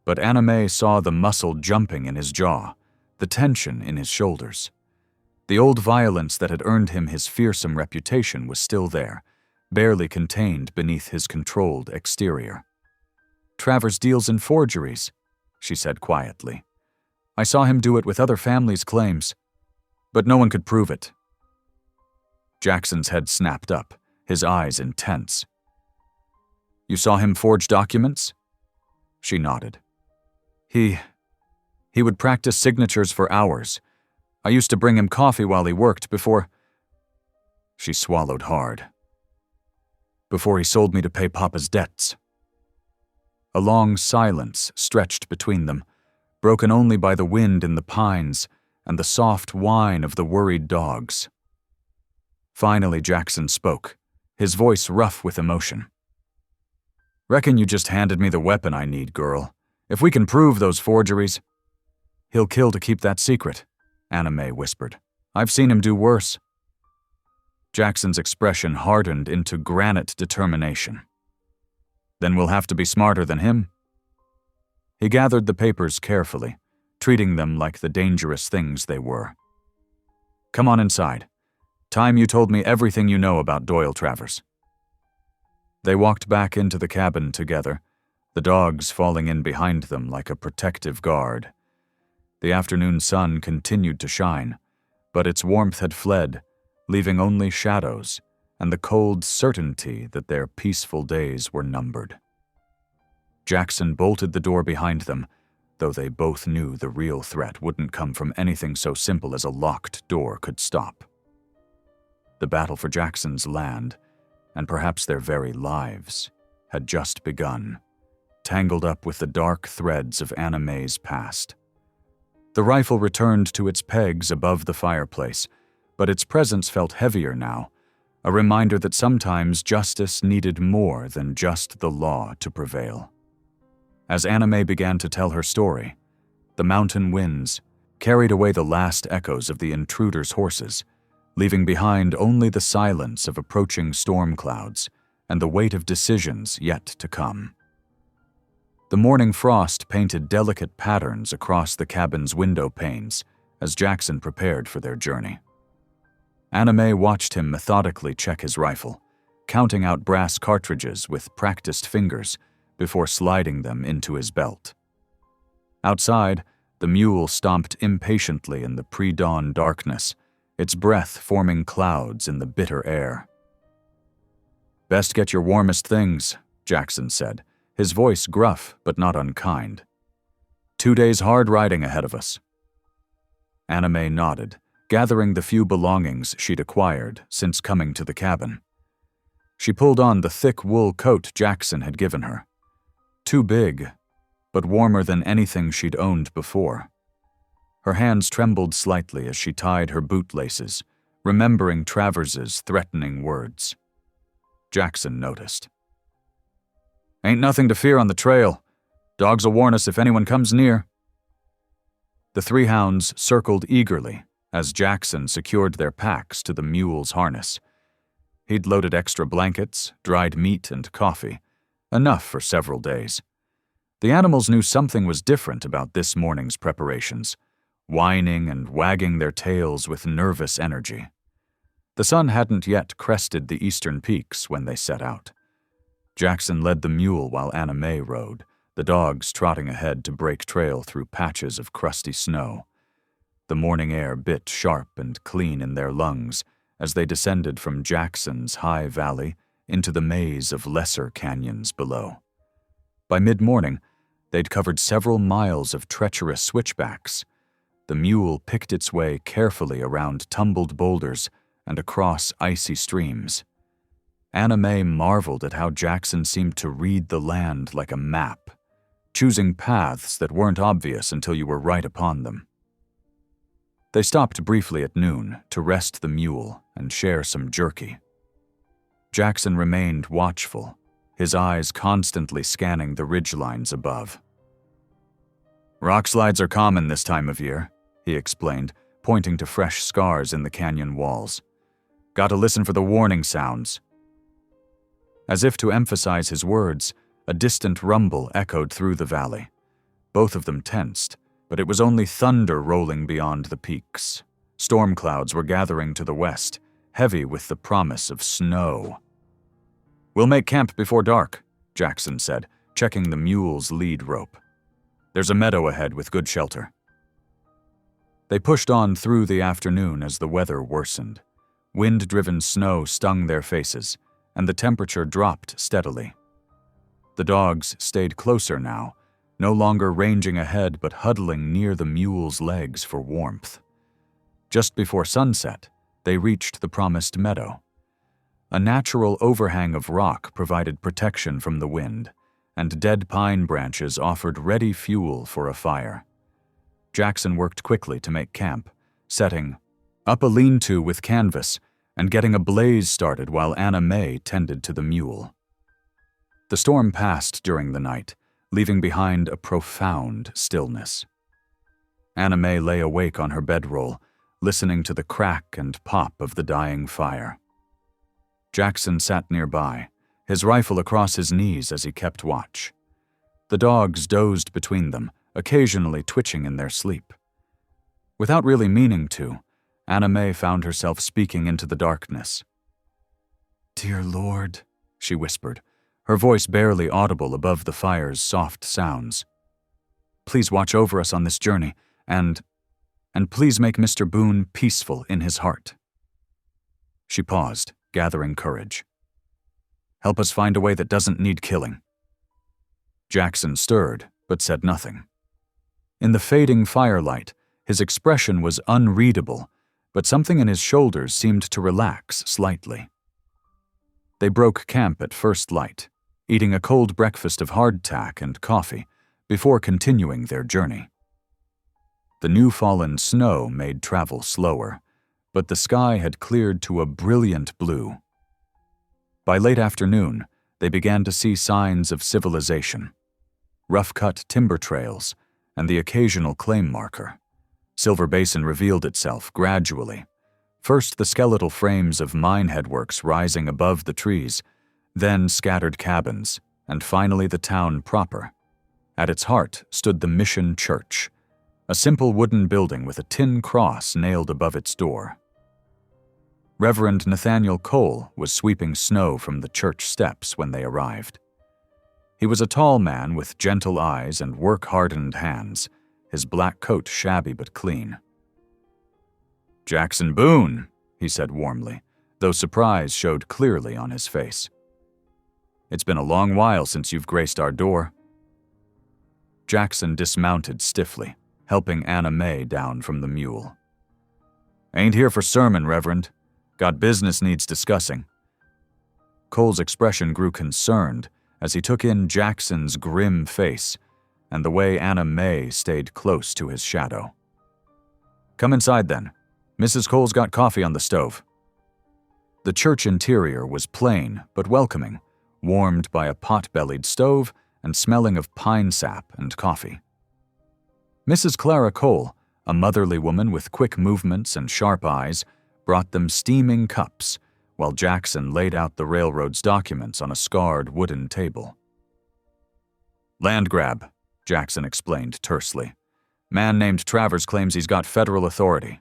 But Anna Mae saw the muscle jumping in his jaw, the tension in his shoulders. The old violence that had earned him his fearsome reputation was still there, barely contained beneath his controlled exterior. "Travers deals in forgeries," she said quietly. "I saw him do it with other families' claims, but no one could prove it." Jackson's head snapped up, his eyes intense. "You saw him forge documents?" She nodded. He would practice signatures for hours. I used to bring him coffee while he worked before—" She swallowed hard. "Before he sold me to pay Papa's debts." A long silence stretched between them, broken only by the wind in the pines and the soft whine of the worried dogs. Finally, Jackson spoke, his voice rough with emotion. "Reckon you just handed me the weapon I need, girl. If we can prove those forgeries—" "He'll kill to keep that secret," Anna Mae whispered. "I've seen him do worse." Jackson's expression hardened into granite determination. "Then we'll have to be smarter than him." He gathered the papers carefully, treating them like the dangerous things they were. "Come on inside. Time you told me everything you know about Doyle Travers." They walked back into the cabin together, the dogs falling in behind them like a protective guard. The afternoon sun continued to shine, but its warmth had fled, leaving only shadows and the cold certainty that their peaceful days were numbered. Jackson bolted the door behind them, though they both knew the real threat wouldn't come from anything so simple as a locked door could stop. The battle for Jackson's land, and perhaps their very lives, had just begun, tangled up with the dark threads of Anna Mae's past. The rifle returned to its pegs above the fireplace, but its presence felt heavier now, a reminder that sometimes justice needed more than just the law to prevail. As Anna Mae began to tell her story, the mountain winds carried away the last echoes of the intruder's horses, leaving behind only the silence of approaching storm clouds and the weight of decisions yet to come. The morning frost painted delicate patterns across the cabin's window panes as Jackson prepared for their journey. Anna Mae watched him methodically check his rifle, counting out brass cartridges with practiced fingers before sliding them into his belt. Outside, the mule stomped impatiently in the pre-dawn darkness, its breath forming clouds in the bitter air. "Best get your warmest things," Jackson said, his voice gruff but not unkind. 2 days hard riding ahead of us." Anna Mae nodded, gathering the few belongings she'd acquired since coming to the cabin. She pulled on the thick wool coat Jackson had given her. Too big, but warmer than anything she'd owned before. Her hands trembled slightly as she tied her bootlaces, remembering Travers's threatening words. Jackson noticed. "Ain't nothing to fear on the trail. Dogs'll warn us if anyone comes near." The 3 hounds circled eagerly as Jackson secured their packs to the mule's harness. He'd loaded extra blankets, dried meat, and coffee, enough for several days. The animals knew something was different about this morning's preparations, whining and wagging their tails with nervous energy. The sun hadn't yet crested the eastern peaks when they set out. Jackson led the mule while Anna Mae rode, the dogs trotting ahead to break trail through patches of crusty snow. The morning air bit sharp and clean in their lungs as they descended from Jackson's high valley into the maze of lesser canyons below. By mid-morning, they'd covered several miles of treacherous switchbacks. The mule picked its way carefully around tumbled boulders and across icy streams. Anna Mae marveled at how Jackson seemed to read the land like a map, choosing paths that weren't obvious until you were right upon them. They stopped briefly at noon to rest the mule and share some jerky. Jackson remained watchful, his eyes constantly scanning the ridgelines above. "Rockslides are common this time of year," he explained, pointing to fresh scars in the canyon walls. "Gotta listen for the warning sounds." As if to emphasize his words, a distant rumble echoed through the valley. Both of them tensed, but it was only thunder rolling beyond the peaks. Storm clouds were gathering to the west, heavy with the promise of snow. "We'll make camp before dark," Jackson said, checking the mule's lead rope. "There's a meadow ahead with good shelter." They pushed on through the afternoon as the weather worsened. Wind-driven snow stung their faces, and the temperature dropped steadily. The dogs stayed closer now, no longer ranging ahead but huddling near the mule's legs for warmth. Just before sunset, they reached the promised meadow. A natural overhang of rock provided protection from the wind, and dead pine branches offered ready fuel for a fire. Jackson worked quickly to make camp, setting up a lean-to with canvas and getting a blaze started while Anna May tended to the mule. The storm passed during the night, leaving behind a profound stillness. Anna May lay awake on her bedroll, listening to the crack and pop of the dying fire. Jackson sat nearby, his rifle across his knees as he kept watch. The dogs dozed between them, occasionally twitching in their sleep. Without really meaning to, Anna May found herself speaking into the darkness. "Dear Lord," she whispered, her voice barely audible above the fire's soft sounds. "Please watch over us on this journey, and please make Mr. Boone peaceful in his heart." She paused, gathering courage. "Help us find a way that doesn't need killing." Jackson stirred, but said nothing. In the fading firelight, his expression was unreadable, but something in his shoulders seemed to relax slightly. They broke camp at first light, eating a cold breakfast of hardtack and coffee before continuing their journey. The new-fallen snow made travel slower, but the sky had cleared to a brilliant blue. By late afternoon, they began to see signs of civilization. Rough-cut timber trails and the occasional claim marker. Silver Basin revealed itself gradually. First the skeletal frames of mine headworks rising above the trees, then scattered cabins, and finally the town proper. At its heart stood the Mission Church, a simple wooden building with a tin cross nailed above its door. Reverend Nathaniel Cole was sweeping snow from the church steps when they arrived. He was a tall man with gentle eyes and work-hardened hands, his black coat shabby but clean. "Jackson Boone," he said warmly, though surprise showed clearly on his face. "It's been a long while since you've graced our door." Jackson dismounted stiffly, helping Anna May down from the mule. "Ain't here for sermon, Reverend. Got business needs discussing." Cole's expression grew concerned as he took in Jackson's grim face and the way Anna May stayed close to his shadow. "Come inside then. Mrs. Cole's got coffee on the stove." The church interior was plain but welcoming, warmed by a pot-bellied stove and smelling of pine sap and coffee. Mrs. Clara Cole, a motherly woman with quick movements and sharp eyes, brought them steaming cups, while Jackson laid out the railroad's documents on a scarred wooden table. "Land grab," Jackson explained tersely. "Man named Travers claims he's got federal authority."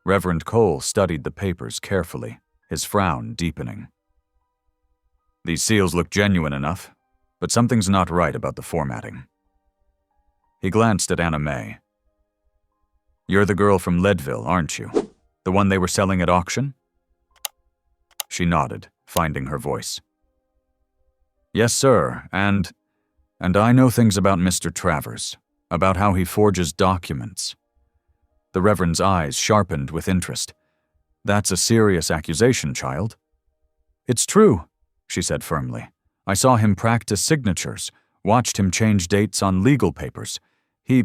Reverend Cole studied the papers carefully, his frown deepening. "These seals look genuine enough, but something's not right about the formatting." He glanced at Anna May. "You're the girl from Leadville, aren't you? The one they were selling at auction?" She nodded, finding her voice. "Yes, sir, and I know things about Mr. Travers, about how he forges documents." The Reverend's eyes sharpened with interest. "That's a serious accusation, child." "It's true," she said firmly. "I saw him practice signatures, watched him change dates on legal papers. He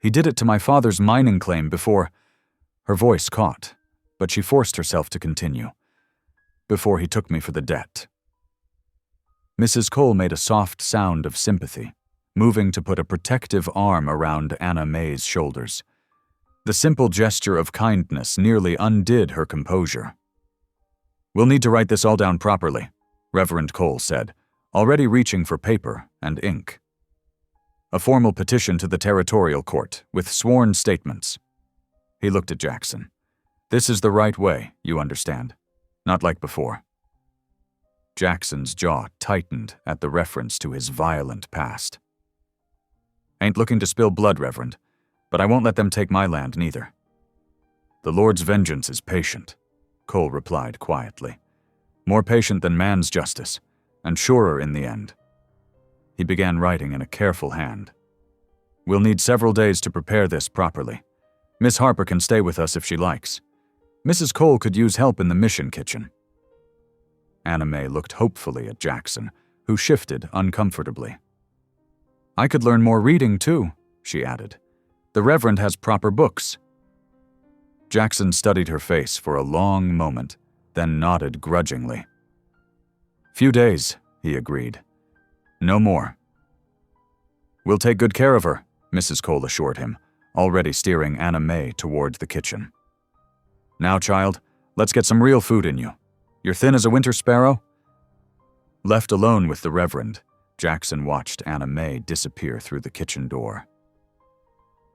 did it to my father's mining claim before—" Her voice caught, but she forced herself to continue. "Before he took me for the debt." Mrs. Cole made a soft sound of sympathy, moving to put a protective arm around Anna May's shoulders. The simple gesture of kindness nearly undid her composure. "We'll need to write this all down properly," Reverend Cole said, already reaching for paper and ink. A formal petition to the territorial court, with sworn statements. He looked at Jackson. This is the right way, you understand. Not like before. Jackson's jaw tightened at the reference to his violent past. Ain't looking to spill blood, Reverend, but I won't let them take my land neither. The Lord's vengeance is patient, Cole replied quietly. More patient than man's justice, and surer in the end. He began writing in a careful hand. We'll need several days to prepare this properly. Miss Harper can stay with us if she likes. Mrs. Cole could use help in the mission kitchen. Anna May looked hopefully at Jackson, who shifted uncomfortably. I could learn more reading, too, she added. The Reverend has proper books. Jackson studied her face for a long moment, then nodded grudgingly. Few days, he agreed. No more. We'll take good care of her, Mrs. Cole assured him, already steering Anna May toward the kitchen. Now, child, let's get some real food in you. You're thin as a winter sparrow? Left alone with the Reverend, Jackson watched Anna May disappear through the kitchen door.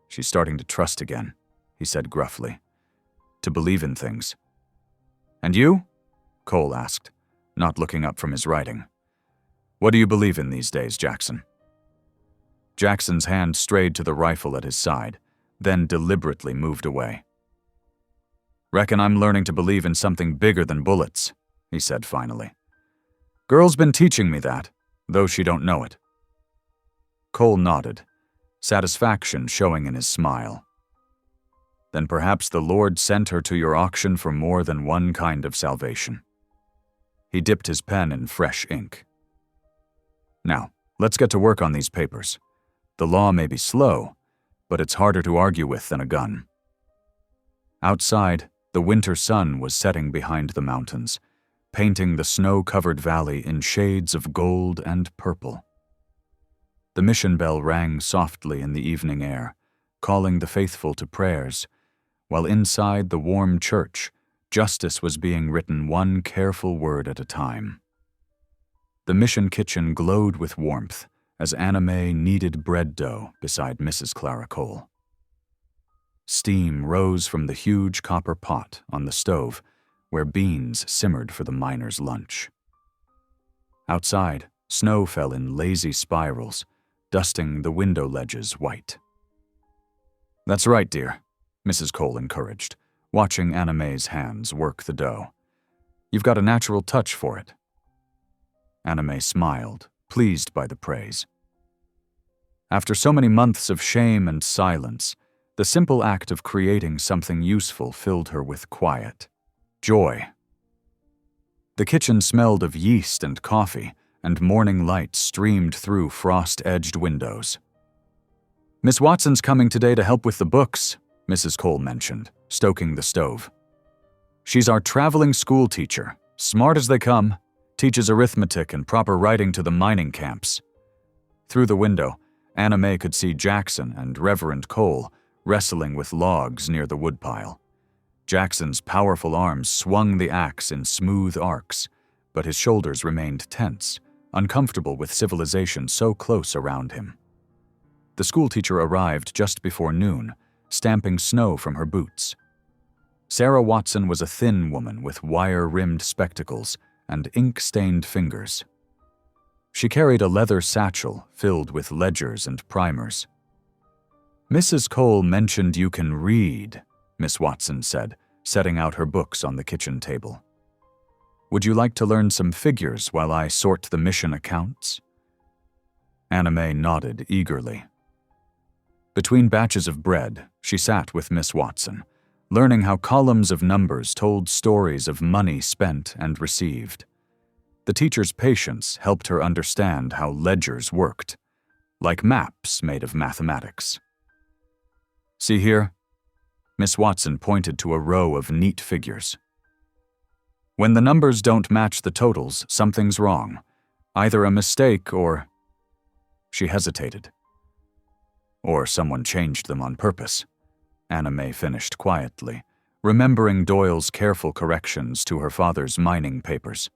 She's starting to trust again, he said gruffly. To believe in things. And you? Cole asked, not looking up from his writing. What do you believe in these days, Jackson? Jackson's hand strayed to the rifle at his side, then deliberately moved away. Reckon I'm learning to believe in something bigger than bullets, he said finally. Girl's been teaching me that, though she don't know it. Cole nodded, satisfaction showing in his smile. Then perhaps the Lord sent her to your auction for more than one kind of salvation. He dipped his pen in fresh ink. Now, let's get to work on these papers. The law may be slow, but it's harder to argue with than a gun. Outside, the winter sun was setting behind the mountains, painting the snow-covered valley in shades of gold and purple. The mission bell rang softly in the evening air, calling the faithful to prayers, while inside the warm church, justice was being written one careful word at a time. The mission kitchen glowed with warmth as Anna May kneaded bread dough beside Mrs. Clara Cole. Steam rose from the huge copper pot on the stove where beans simmered for the miners' lunch. Outside, snow fell in lazy spirals, dusting the window ledges white. That's right, dear, Mrs. Cole encouraged, watching Anna May's hands work the dough. You've got a natural touch for it. Anna May smiled, pleased by the praise. After so many months of shame and silence, the simple act of creating something useful filled her with quiet, joy. The kitchen smelled of yeast and coffee, and morning light streamed through frost-edged windows. Miss Watson's coming today to help with the books, Mrs. Cole mentioned, stoking the stove. She's our traveling school teacher, smart as they come, teaches arithmetic and proper writing to the mining camps. Through the window, Anna May could see Jackson and Reverend Cole wrestling with logs near the woodpile. Jackson's powerful arms swung the axe in smooth arcs, but his shoulders remained tense, uncomfortable with civilization so close around him. The schoolteacher arrived just before noon, stamping snow from her boots. Sarah Watson was a thin woman with wire-rimmed spectacles and ink-stained fingers. She carried a leather satchel filled with ledgers and primers. Mrs. Cole mentioned you can read, Miss Watson said, setting out her books on the kitchen table. Would you like to learn some figures while I sort the mission accounts? Anna May nodded eagerly. Between batches of bread, she sat with Miss Watson, learning how columns of numbers told stories of money spent and received. The teacher's patience helped her understand how ledgers worked, like maps made of mathematics. See here? Miss Watson pointed to a row of neat figures. When the numbers don't match the totals, something's wrong. Either a mistake or... She hesitated. Or someone changed them on purpose, Anna May finished quietly, remembering Doyle's careful corrections to her father's mining papers.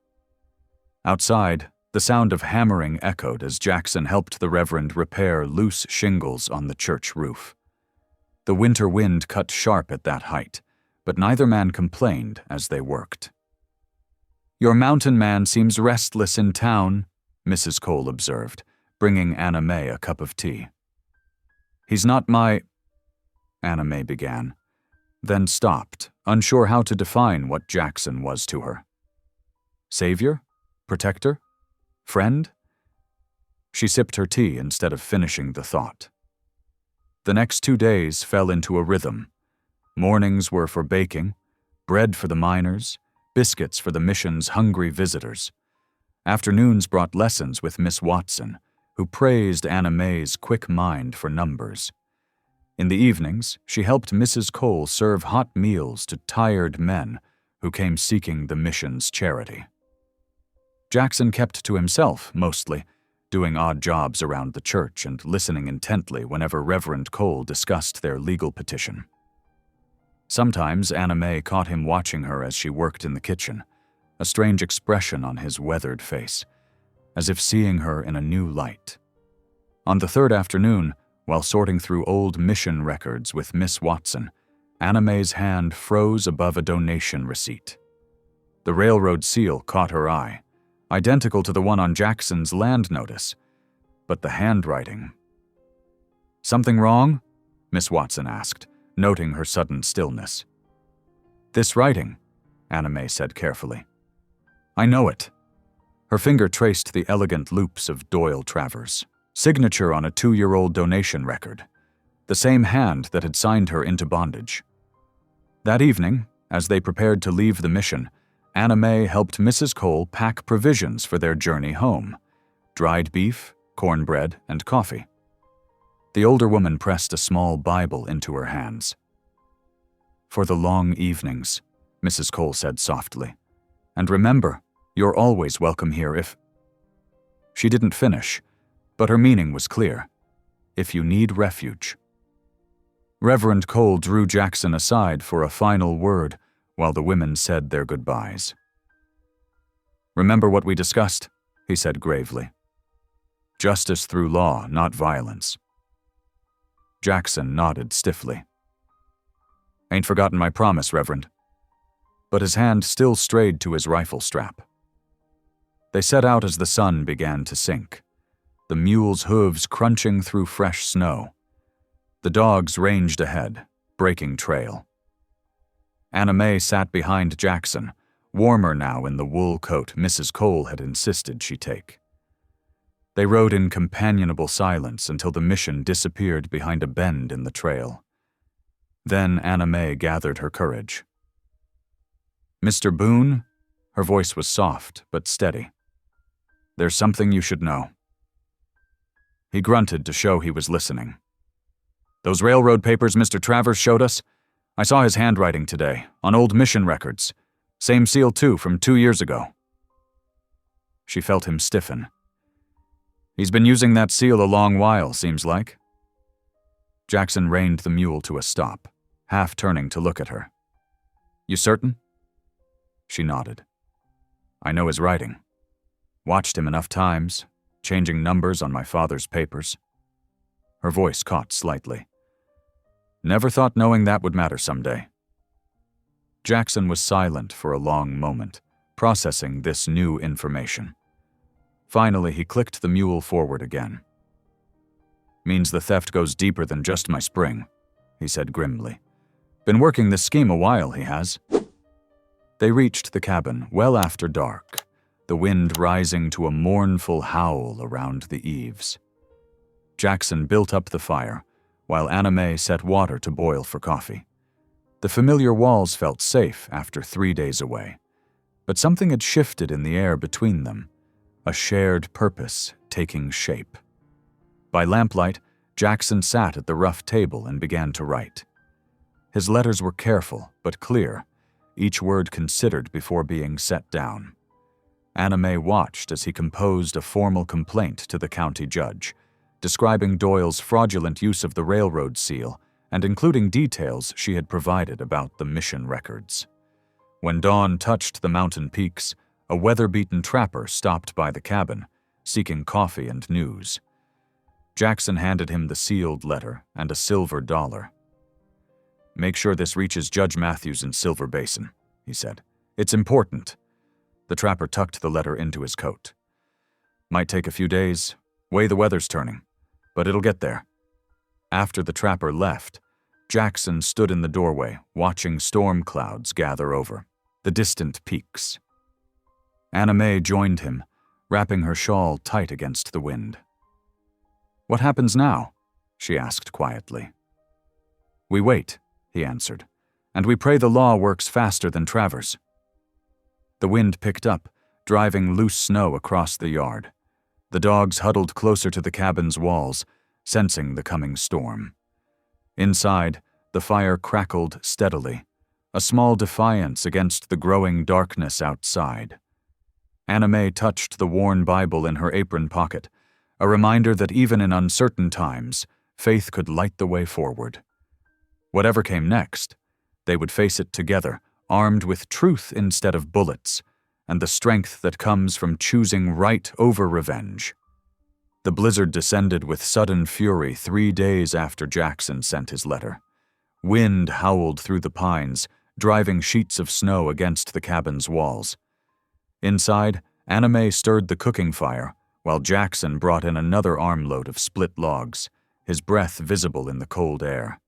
Outside, The sound of hammering echoed as Jackson helped the Reverend repair loose shingles on the church roof. The winter wind cut sharp at that height, but neither man complained as they worked. "Your mountain man seems restless in town," Mrs. Cole observed, bringing Anna May a cup of tea. "He's not my—" Anna May began, then stopped, unsure how to define what Jackson was to her. Savior? Protector? Friend? She sipped her tea instead of finishing the thought. The next 2 days fell into a rhythm. Mornings were for baking, bread for the miners, biscuits for the mission's hungry visitors. Afternoons brought lessons with Miss Watson, who praised Anna May's quick mind for numbers. In the evenings, she helped Mrs. Cole serve hot meals to tired men who came seeking the mission's charity. Jackson kept to himself, mostly, doing odd jobs around the church and listening intently whenever Reverend Cole discussed their legal petition. Sometimes Anna May caught him watching her as she worked in the kitchen, a strange expression on his weathered face, as if seeing her in a new light. On the third afternoon, while sorting through old mission records with Miss Watson, Anna May's hand froze above a donation receipt. The railroad seal caught her eye, identical to the one on Jackson's land notice, but the handwriting. "Something wrong?" Miss Watson asked, noting her sudden stillness. "This writing," Anna May said carefully. "I know it." Her finger traced the elegant loops of Doyle Travers' signature on a 2-year-old donation record, the same hand that had signed her into bondage. That evening, as they prepared to leave the mission, Anna May helped Mrs. Cole pack provisions for their journey home: dried beef, cornbread, and coffee. The older woman pressed a small Bible into her hands. "For the long evenings," Mrs. Cole said softly. "And remember, you're always welcome here if—" She didn't finish, but her meaning was clear. If you need refuge. Reverend Cole drew Jackson aside for a final word while the women said their goodbyes. "Remember what we discussed," he said gravely. "Justice through law, not violence." Jackson nodded stiffly. "Ain't forgotten my promise, Reverend." But his hand still strayed to his rifle strap. They set out as the sun began to sink, the mule's hooves crunching through fresh snow. The dogs ranged ahead, breaking trail. Anna May sat behind Jackson, warmer now in the wool coat Mrs. Cole had insisted she take. They rode in companionable silence until the mission disappeared behind a bend in the trail. Then Anna May gathered her courage. "Mr. Boone?" Her voice was soft but steady. "There's something you should know." He grunted to show he was listening. "Those railroad papers Mr. Travers showed us? I saw his handwriting today, on old mission records. Same seal too, from 2 years ago." She felt him stiffen. "He's been using that seal a long while, seems like." Jackson reined the mule to a stop, half turning to look at her. "You certain?" She nodded. "I know his writing. Watched him enough times, changing numbers on my father's papers." Her voice caught slightly. "Never thought knowing that would matter someday." Jackson was silent for a long moment, processing this new information. Finally, he clicked the mule forward again. "Means the theft goes deeper than just my spring," he said grimly. "Been working this scheme a while, he has." They reached the cabin well after dark, the wind rising to a mournful howl around the eaves. Jackson built up the fire, while Anna May set water to boil for coffee. The familiar walls felt safe after 3 days away, but something had shifted in the air between them, a shared purpose taking shape. By lamplight, Jackson sat at the rough table and began to write. His letters were careful but clear, each word considered before being set down. Anna May watched as he composed a formal complaint to the county judge, describing Doyle's fraudulent use of the railroad seal and including details she had provided about the mission records. When dawn touched the mountain peaks, a weather-beaten trapper stopped by the cabin, seeking coffee and news. Jackson handed him the sealed letter and a silver dollar. "Make sure this reaches Judge Matthews in Silver Basin," he said. "It's important." The trapper tucked the letter into his coat. "Might take a few days. Way the weather's turning. But it'll get there." After the trapper left, Jackson stood in the doorway, watching storm clouds gather over the distant peaks. Anna Mae joined him, wrapping her shawl tight against the wind. "What happens now?" she asked quietly. "We wait," he answered, "and we pray the law works faster than Travers." The wind picked up, driving loose snow across the yard. The dogs huddled closer to the cabin's walls, sensing the coming storm. Inside, the fire crackled steadily, a small defiance against the growing darkness outside. Anna Mae touched the worn Bible in her apron pocket, a reminder that even in uncertain times, faith could light the way forward. Whatever came next, they would face it together, armed with truth instead of bullets, and the strength that comes from choosing right over revenge. The blizzard descended with sudden fury 3 days after Jackson sent his letter. Wind howled through the pines, driving sheets of snow against the cabin's walls. Inside, Anna Mae stirred the cooking fire, while Jackson brought in another armload of split logs, his breath visible in the cold air.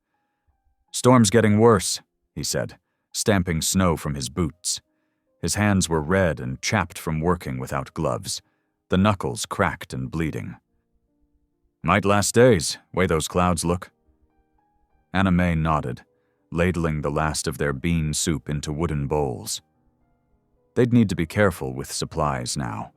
"Storm's getting worse," he said, stamping snow from his boots. His hands were red and chapped from working without gloves, the knuckles cracked and bleeding. "Might last days, way those clouds look." Anna Mae nodded, ladling the last of their bean soup into wooden bowls. They'd need to be careful with supplies now.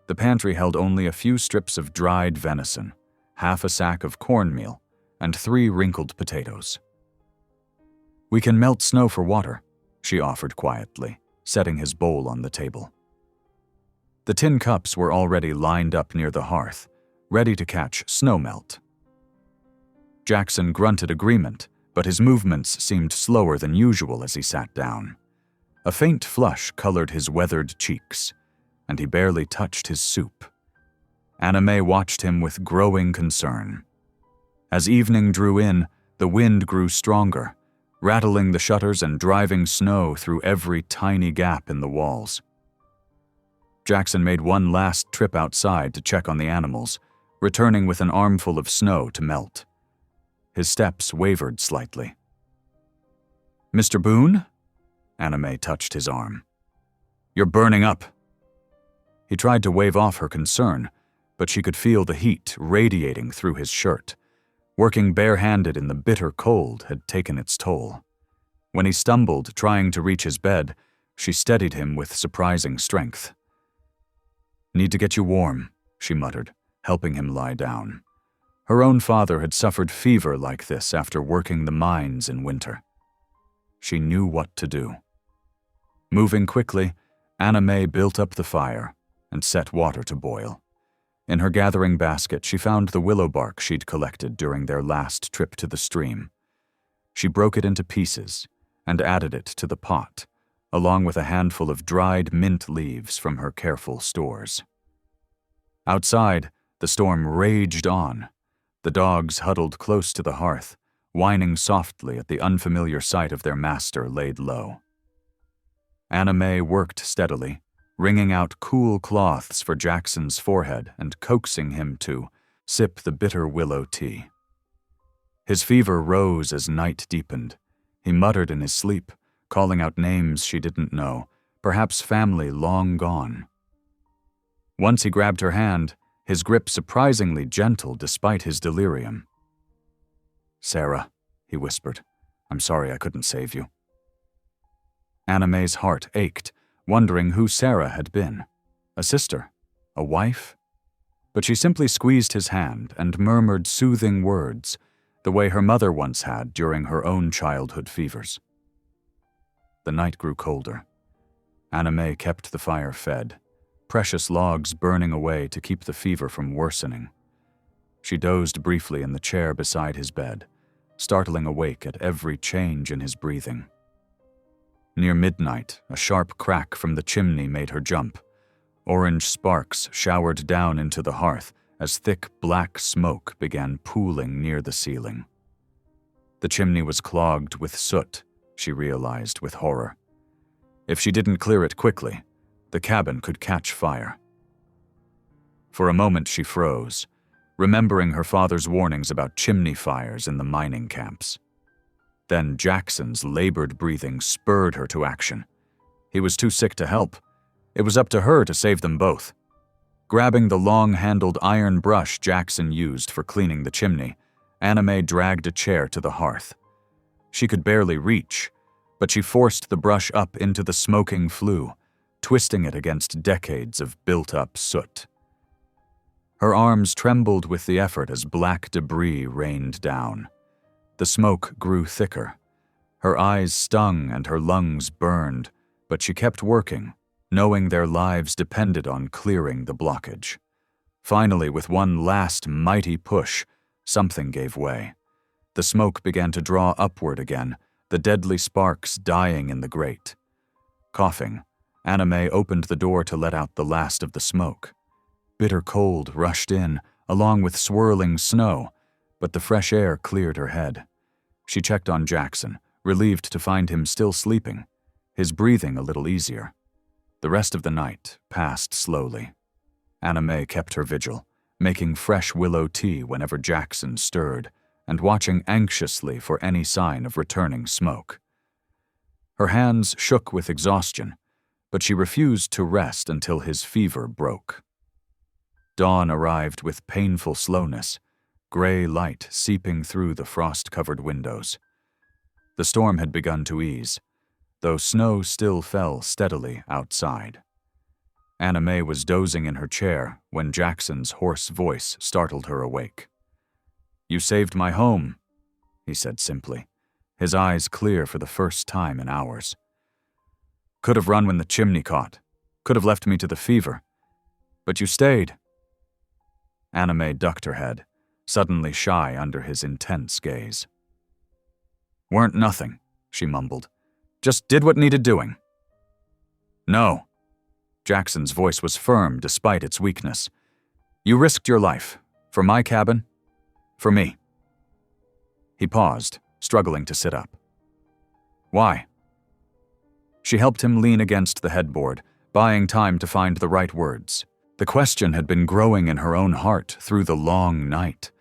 The pantry held only a few strips of dried venison, half a sack of cornmeal, and 3 wrinkled potatoes. "We can melt snow for water," she offered quietly, setting his bowl on the table. The tin cups were already lined up near the hearth, ready to catch snowmelt. Jackson grunted agreement, but his movements seemed slower than usual as he sat down. A faint flush colored his weathered cheeks, and he barely touched his soup. Anna Mae watched him with growing concern. As evening drew in, the wind grew stronger, rattling the shutters and driving snow through every tiny gap in the walls. Jackson made one last trip outside to check on the animals, returning with an armful of snow to melt. His steps wavered slightly. "Mr. Boone?" Anna Mae touched his arm. "You're burning up." He tried to wave off her concern, but she could feel the heat radiating through his shirt. Working barehanded in the bitter cold had taken its toll. When he stumbled, trying to reach his bed, she steadied him with surprising strength. "Need to get you warm," she muttered, helping him lie down. Her own father had suffered fever like this after working the mines in winter. She knew what to do. Moving quickly, Anna Mae built up the fire and set water to boil. In her gathering basket, she found the willow bark she'd collected during their last trip to the stream. She broke it into pieces and added it to the pot, along with a handful of dried mint leaves from her careful stores. Outside, the storm raged on. The dogs huddled close to the hearth, whining softly at the unfamiliar sight of their master laid low. Anna Mae worked steadily, wringing out cool cloths for Jackson's forehead and coaxing him to sip the bitter willow tea. His fever rose as night deepened. He muttered in his sleep, calling out names she didn't know, perhaps family long gone. Once he grabbed her hand, his grip surprisingly gentle despite his delirium. "Sarah," he whispered, "I'm sorry I couldn't save you." Anna Mae's heart ached, wondering who Sarah had been. A sister? A wife? But she simply squeezed his hand and murmured soothing words, the way her mother once had during her own childhood fevers. The night grew colder. Anna Mae kept the fire fed, precious logs burning away to keep the fever from worsening. She dozed briefly in the chair beside his bed, startling awake at every change in his breathing. Near midnight, a sharp crack from the chimney made her jump. Orange sparks showered down into the hearth as thick black smoke began pooling near the ceiling. The chimney was clogged with soot, she realized with horror. If she didn't clear it quickly, the cabin could catch fire. For a moment she froze, remembering her father's warnings about chimney fires in the mining camps. Then Jackson's labored breathing spurred her to action. He was too sick to help. It was up to her to save them both. Grabbing the long-handled iron brush Jackson used for cleaning the chimney, Anna Mae dragged a chair to the hearth. She could barely reach, but she forced the brush up into the smoking flue, twisting it against decades of built-up soot. Her arms trembled with the effort as black debris rained down. The smoke grew thicker. Her eyes stung and her lungs burned, but she kept working, knowing their lives depended on clearing the blockage. Finally, with one last mighty push, something gave way. The smoke began to draw upward again, the deadly sparks dying in the grate. Coughing, Anna Mae opened the door to let out the last of the smoke. Bitter cold rushed in, along with swirling snow, but the fresh air cleared her head. She checked on Jackson, relieved to find him still sleeping, his breathing a little easier. The rest of the night passed slowly. Anna Mae kept her vigil, making fresh willow tea whenever Jackson stirred, and watching anxiously for any sign of returning smoke. Her hands shook with exhaustion, but she refused to rest until his fever broke. Dawn arrived with painful slowness, gray light seeping through the frost-covered windows. The storm had begun to ease, though snow still fell steadily outside. Anna Mae was dozing in her chair when Jackson's hoarse voice startled her awake. "You saved my home," he said simply, his eyes clear for the first time in hours. "Could have run when the chimney caught, could have left me to the fever, but you stayed." Anna Mae ducked her head, suddenly shy under his intense gaze. "Weren't nothing," she mumbled. "Just did what needed doing." "No." Jackson's voice was firm despite its weakness. "You risked your life. For my cabin. For me." He paused, struggling to sit up. "Why?" She helped him lean against the headboard, buying time to find the right words. The question had been growing in her own heart through the long night.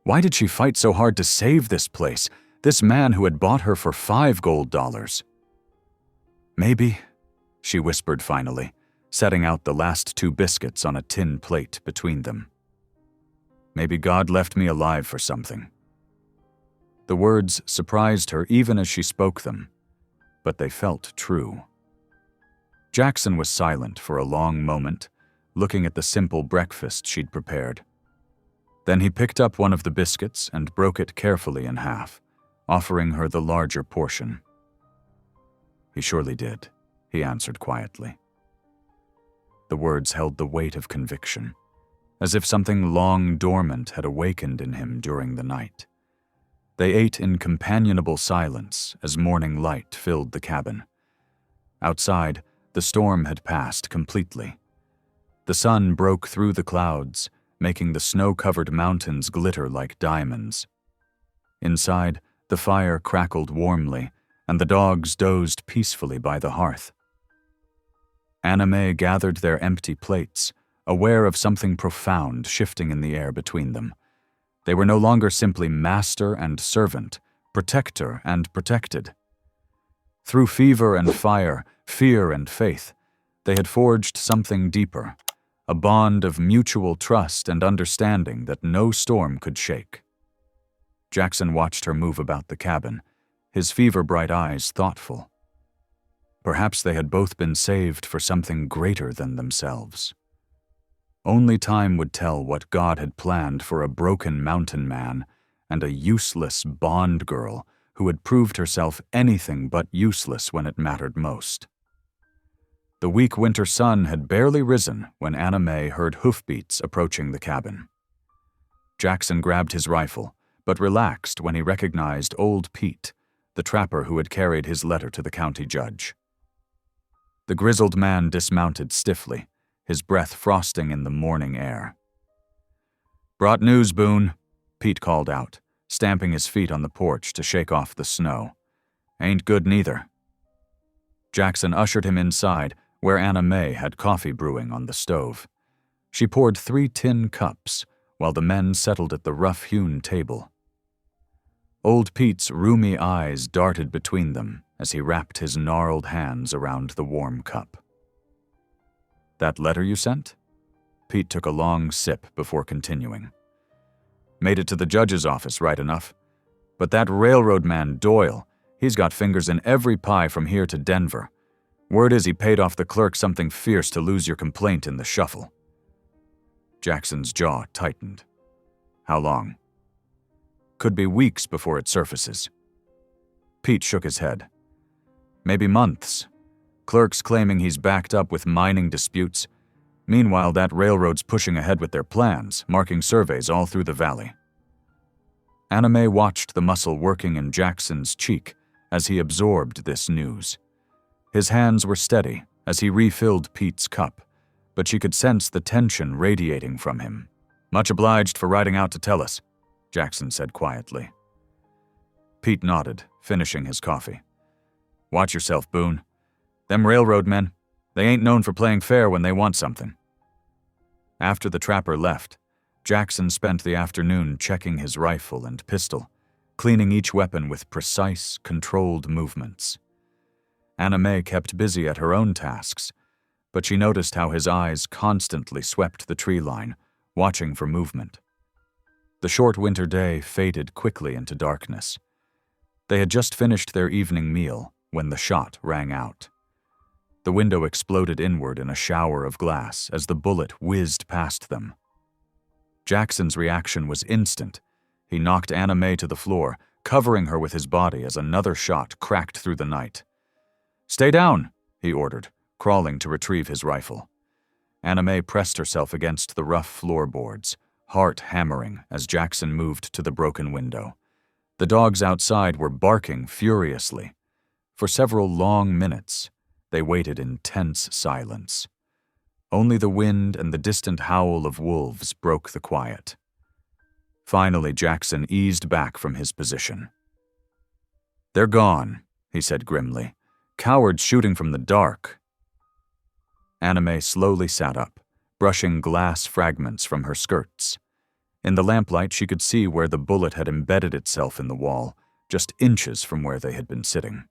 Why did she fight so hard to save this place, this man who had bought her for $5 gold? "Maybe," she whispered finally, setting out the last 2 biscuits on a tin plate between them. "Maybe God left me alive for something." The words surprised her even as she spoke them, but they felt true. Jackson was silent for a long moment, looking at the simple breakfast she'd prepared. Then he picked up one of the biscuits and broke it carefully in half, offering her the larger portion. "He surely did," he answered quietly. The words held the weight of conviction, as if something long dormant had awakened in him during the night. They ate in companionable silence as morning light filled the cabin. Outside, the storm had passed completely. The sun broke through the clouds, making the snow-covered mountains glitter like diamonds. Inside, the fire crackled warmly, and the dogs dozed peacefully by the hearth. Anna Mae gathered their empty plates, aware of something profound shifting in the air between them. They were no longer simply master and servant, protector and protected. Through fever and fire, fear and faith, they had forged something deeper, a bond of mutual trust and understanding that no storm could shake. Jackson watched her move about the cabin, his fever-bright eyes thoughtful. Perhaps they had both been saved for something greater than themselves. Only time would tell what God had planned for a broken mountain man and a useless bond girl who had proved herself anything but useless when it mattered most. The weak winter sun had barely risen when Anna Mae heard hoofbeats approaching the cabin. Jackson grabbed his rifle, but relaxed when he recognized old Pete, the trapper who had carried his letter to the county judge. The grizzled man dismounted stiffly, his breath frosting in the morning air. "Brought news, Boone," Pete called out, stamping his feet on the porch to shake off the snow. "Ain't good neither." Jackson ushered him inside, where Anna May had coffee brewing on the stove. She poured 3 tin cups, while the men settled at the rough-hewn table. Old Pete's rheumy eyes darted between them as he wrapped his gnarled hands around the warm cup. "That letter you sent?" Pete took a long sip before continuing. "Made it to the judge's office right enough. But that railroad man, Doyle, he's got fingers in every pie from here to Denver. Word is he paid off the clerk something fierce to lose your complaint in the shuffle." Jackson's jaw tightened. "How long?" "Could be weeks before it surfaces." Pete shook his head. "Maybe months. Clerk's claiming he's backed up with mining disputes. Meanwhile, that railroad's pushing ahead with their plans, marking surveys all through the valley." Anna May watched the muscle working in Jackson's cheek as he absorbed this news. His hands were steady as he refilled Pete's cup, but she could sense the tension radiating from him. "Much obliged for riding out to tell us," Jackson said quietly. Pete nodded, finishing his coffee. "Watch yourself, Boone. Them railroad men, they ain't known for playing fair when they want something." After the trapper left, Jackson spent the afternoon checking his rifle and pistol, cleaning each weapon with precise, controlled movements. Anna May kept busy at her own tasks, but she noticed how his eyes constantly swept the tree line, watching for movement. The short winter day faded quickly into darkness. They had just finished their evening meal when the shot rang out. The window exploded inward in a shower of glass as the bullet whizzed past them. Jackson's reaction was instant. He knocked Anna May to the floor, covering her with his body as another shot cracked through the night. "Stay down," he ordered, crawling to retrieve his rifle. Anna May pressed herself against the rough floorboards, heart hammering as Jackson moved to the broken window. The dogs outside were barking furiously. For several long minutes, they waited in tense silence. Only the wind and the distant howl of wolves broke the quiet. Finally, Jackson eased back from his position. "They're gone," he said grimly. "Cowards shooting from the dark." Anna May slowly sat up, brushing glass fragments from her skirts. In the lamplight, she could see where the bullet had embedded itself in the wall, just inches from where they had been sitting.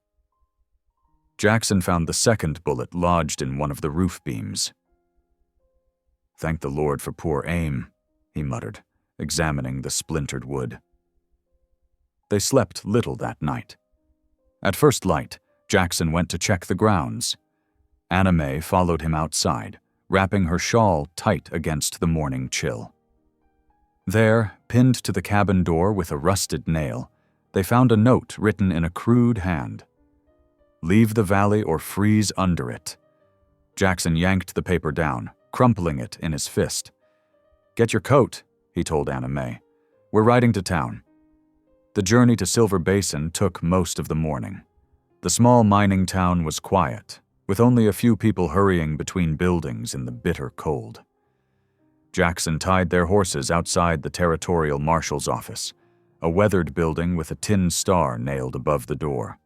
Jackson found the second bullet lodged in one of the roof beams. "Thank the Lord for poor aim," he muttered, examining the splintered wood. They slept little that night. At first light, Jackson went to check the grounds. Anna May followed him outside, wrapping her shawl tight against the morning chill. There, pinned to the cabin door with a rusted nail, they found a note written in a crude hand. "Leave the valley or freeze under it." Jackson yanked the paper down, crumpling it in his fist. "Get your coat," he told Anna May. "We're riding to town." The journey to Silver Basin took most of the morning. The small mining town was quiet, with only a few people hurrying between buildings in the bitter cold. Jackson tied their horses outside the territorial marshal's office, a weathered building with a tin star nailed above the door.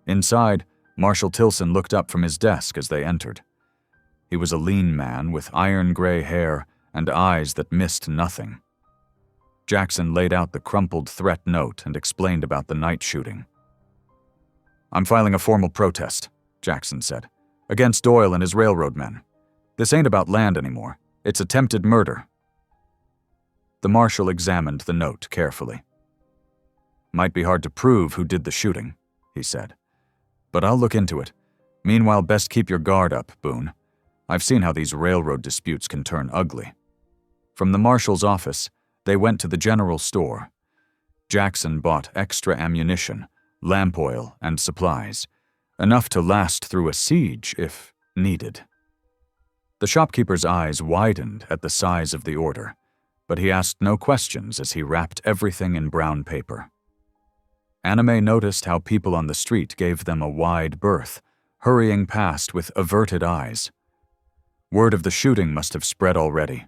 Inside, Marshal Tilson looked up from his desk as they entered. He was a lean man with iron-gray hair and eyes that missed nothing. Jackson laid out the crumpled threat note and explained about the night shooting. "I'm filing a formal protest," Jackson said, "against Doyle and his railroad men. This ain't about land anymore. It's attempted murder." The marshal examined the note carefully. "Might be hard to prove who did the shooting," he said. "But I'll look into it. Meanwhile, best keep your guard up, Boone. I've seen how these railroad disputes can turn ugly." From the marshal's office, they went to the general store. Jackson bought extra ammunition, lamp oil, and supplies, enough to last through a siege if needed. The shopkeeper's eyes widened at the size of the order, but he asked no questions as he wrapped everything in brown paper. Anna May noticed how people on the street gave them a wide berth, hurrying past with averted eyes. Word of the shooting must have spread already.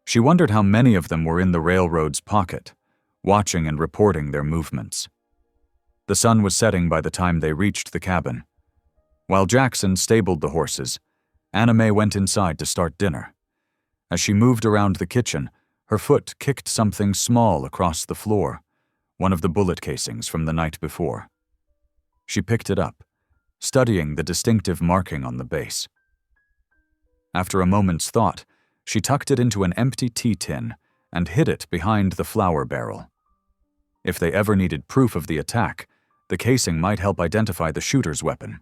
She wondered how many of them were in the railroad's pocket, watching and reporting their movements. The sun was setting by the time they reached the cabin. While Jackson stabled the horses, Anna Mae went inside to start dinner. As she moved around the kitchen, her foot kicked something small across the floor, one of the bullet casings from the night before. She picked it up, studying the distinctive marking on the base. After a moment's thought, she tucked it into an empty tea tin and hid it behind the flour barrel. If they ever needed proof of the attack, the casing might help identify the shooter's weapon.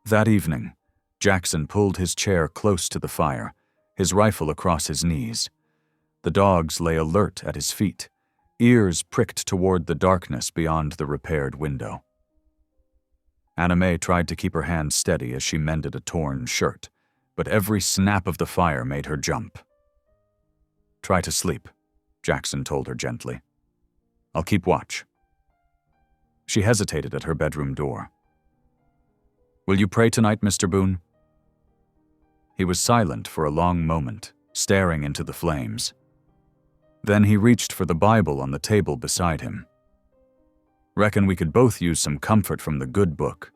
That evening, Jackson pulled his chair close to the fire, his rifle across his knees. The dogs lay alert at his feet, ears pricked toward the darkness beyond the repaired window. Anna Mae tried to keep her hands steady as she mended a torn shirt, but every snap of the fire made her jump. "Try to sleep," Jackson told her gently. "I'll keep watch." She hesitated at her bedroom door. "Will you pray tonight, Mr. Boone?" He was silent for a long moment, staring into the flames. Then he reached for the Bible on the table beside him. "Reckon we could both use some comfort from the good book."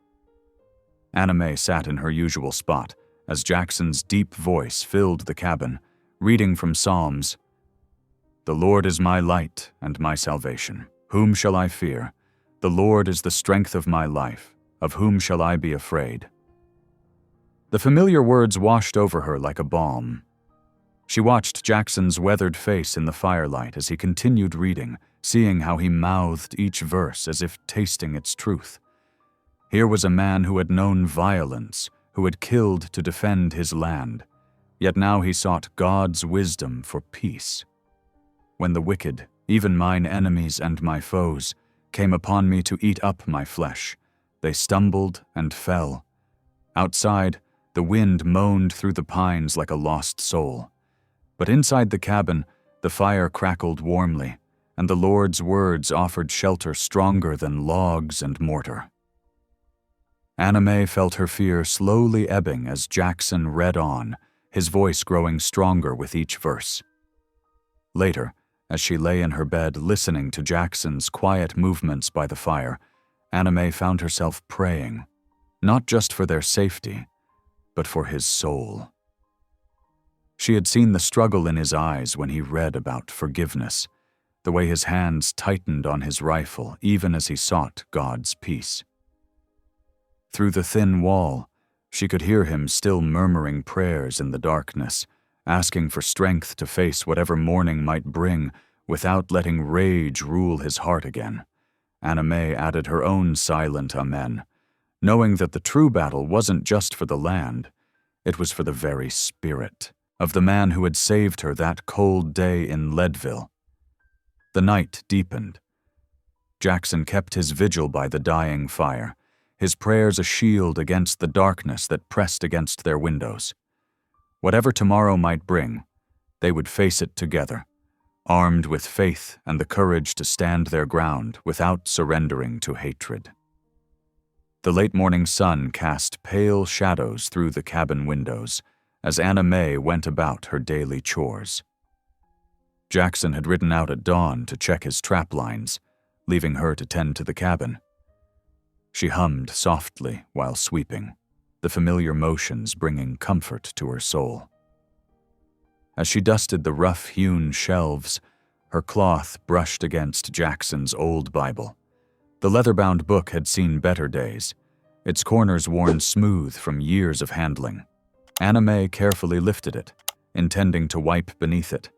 Anna Mae sat in her usual spot as Jackson's deep voice filled the cabin, reading from Psalms. "The Lord is my light and my salvation. Whom shall I fear? The Lord is the strength of my life. Of whom shall I be afraid?" The familiar words washed over her like a balm. She watched Jackson's weathered face in the firelight as he continued reading, seeing how he mouthed each verse as if tasting its truth. Here was a man who had known violence, who had killed to defend his land, yet now he sought God's wisdom for peace. "When the wicked, even mine enemies and my foes, came upon me to eat up my flesh, they stumbled and fell. Outside, the wind moaned through the pines like a lost soul. But inside the cabin, the fire crackled warmly, and the Lord's words offered shelter stronger than logs and mortar." Anna Mae felt her fear slowly ebbing as Jackson read on, his voice growing stronger with each verse. Later, as she lay in her bed listening to Jackson's quiet movements by the fire, Anna Mae found herself praying, not just for their safety, but for his soul. She had seen the struggle in his eyes when he read about forgiveness, the way his hands tightened on his rifle even as he sought God's peace. Through the thin wall, she could hear him still murmuring prayers in the darkness, asking for strength to face whatever morning might bring without letting rage rule his heart again. Anna Mae added her own silent amen, knowing that the true battle wasn't just for the land, it was for the very spirit of the man who had saved her that cold day in Leadville. The night deepened. Jackson kept his vigil by the dying fire, his prayers a shield against the darkness that pressed against their windows. Whatever tomorrow might bring, they would face it together, armed with faith and the courage to stand their ground without surrendering to hatred. The late morning sun cast pale shadows through the cabin windows as Anna Mae went about her daily chores. Jackson had ridden out at dawn to check his trap lines, leaving her to tend to the cabin. She hummed softly while sweeping, the familiar motions bringing comfort to her soul. As she dusted the rough-hewn shelves, her cloth brushed against Jackson's old Bible. The leather-bound book had seen better days, its corners worn smooth from years of handling. Anna Mae carefully lifted it, intending to wipe beneath it,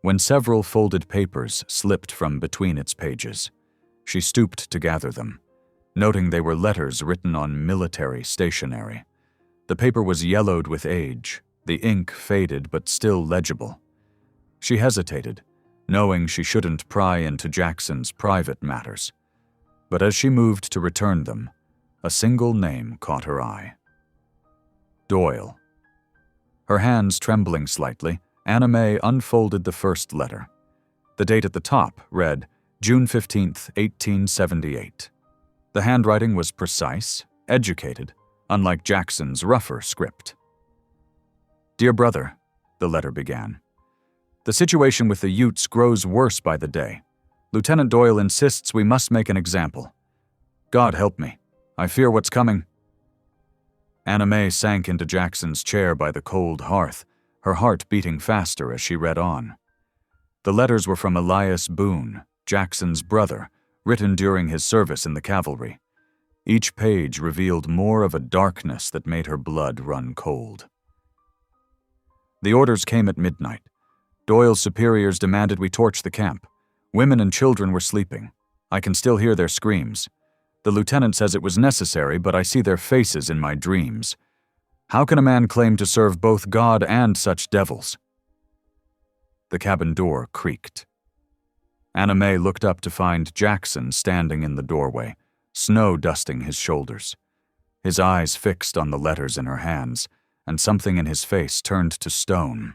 when several folded papers slipped from between its pages. She stooped to gather them, noting they were letters written on military stationery. The paper was yellowed with age, the ink faded but still legible. She hesitated, knowing she shouldn't pry into Jackson's private matters. But as she moved to return them, a single name caught her eye. Doyle. Her hands trembling slightly, Anna Mae unfolded the first letter. The date at the top read June 15, 1878. The handwriting was precise, educated, unlike Jackson's rougher script. "Dear brother," the letter began, "the situation with the Utes grows worse by the day. Lieutenant Doyle insists we must make an example. God help me. I fear what's coming." Anna May sank into Jackson's chair by the cold hearth, her heart beating faster as she read on. The letters were from Elias Boone, Jackson's brother, written during his service in the cavalry. Each page revealed more of a darkness that made her blood run cold. The orders came at midnight. Doyle's superiors demanded we torch the camp. Women and children were sleeping. I can still hear their screams. The lieutenant says it was necessary, but I see their faces in my dreams. How can a man claim to serve both God and such devils? The cabin door creaked. Anna May looked up to find Jackson standing in the doorway, snow dusting his shoulders. His eyes fixed on the letters in her hands, and something in his face turned to stone.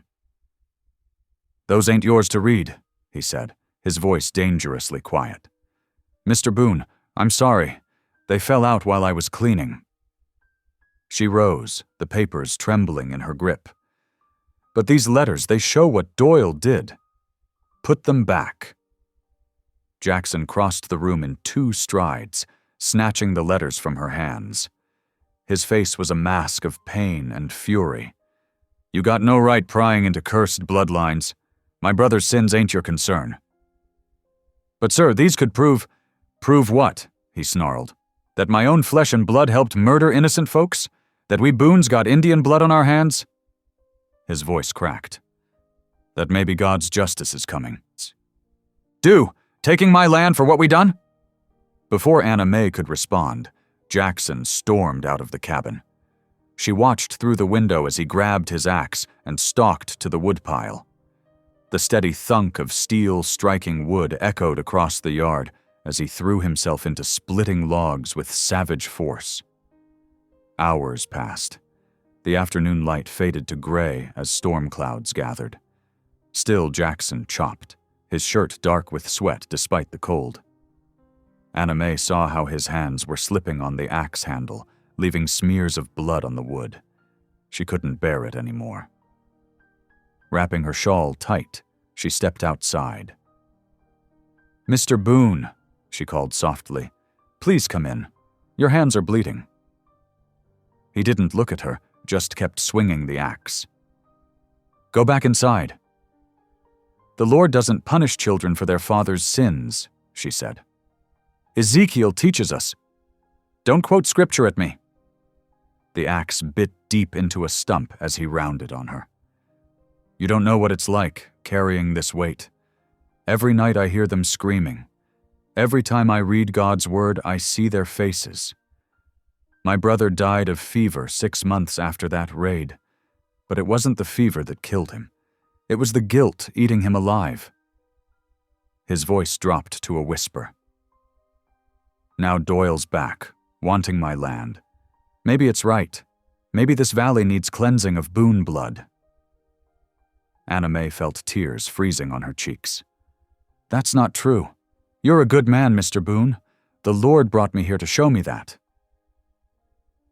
"Those ain't yours to read," he said, his voice dangerously quiet. "Mr. Boone, I'm sorry. They fell out while I was cleaning." She rose, the papers trembling in her grip. "But these letters, they show what Doyle did. Put them back." Jackson crossed the room in 2 strides, snatching the letters from her hands. His face was a mask of pain and fury. "You got no right prying into cursed bloodlines. My brother's sins ain't your concern." "But sir, these could prove—" "Prove what?" he snarled. "That my own flesh and blood helped murder innocent folks? That we Boones got Indian blood on our hands?" His voice cracked. "That maybe God's justice is coming." "Do? Taking my land for what we done?" Before Anna May could respond, Jackson stormed out of the cabin. She watched through the window as he grabbed his axe and stalked to the woodpile. The steady thunk of steel striking wood echoed across the yard as he threw himself into splitting logs with savage force. Hours passed. The afternoon light faded to gray as storm clouds gathered. Still Jackson chopped, his shirt dark with sweat despite the cold. Anna May saw how his hands were slipping on the axe handle, leaving smears of blood on the wood. She couldn't bear it anymore. Wrapping her shawl tight, she stepped outside. "Mr. Boone," she called softly, "please come in. Your hands are bleeding." He didn't look at her, just kept swinging the axe. "Go back inside." "The Lord doesn't punish children for their father's sins," she said. "Ezekiel teaches us. Don't quote scripture at me." The axe bit deep into a stump as he rounded on her. "You don't know what it's like, carrying this weight. Every night I hear them screaming. Every time I read God's word, I see their faces. My brother died of fever 6 months after that raid, but it wasn't the fever that killed him. It was the guilt eating him alive." His voice dropped to a whisper. "Now Doyle's back, wanting my land. Maybe it's right. Maybe this valley needs cleansing of Boone blood." Anna May felt tears freezing on her cheeks. "That's not true. You're a good man, Mr. Boone. The Lord brought me here to show me that."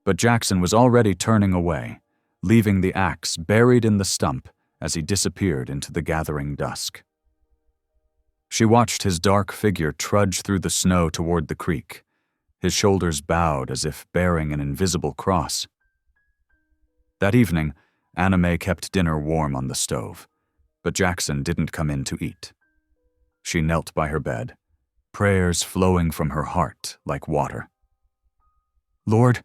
But Jackson was already turning away, leaving the axe buried in the stump as he disappeared into the gathering dusk. She watched his dark figure trudge through the snow toward the creek, his shoulders bowed as if bearing an invisible cross. That evening, Anna May kept dinner warm on the stove, but Jackson didn't come in to eat. She knelt by her bed, prayers flowing from her heart like water. "Lord,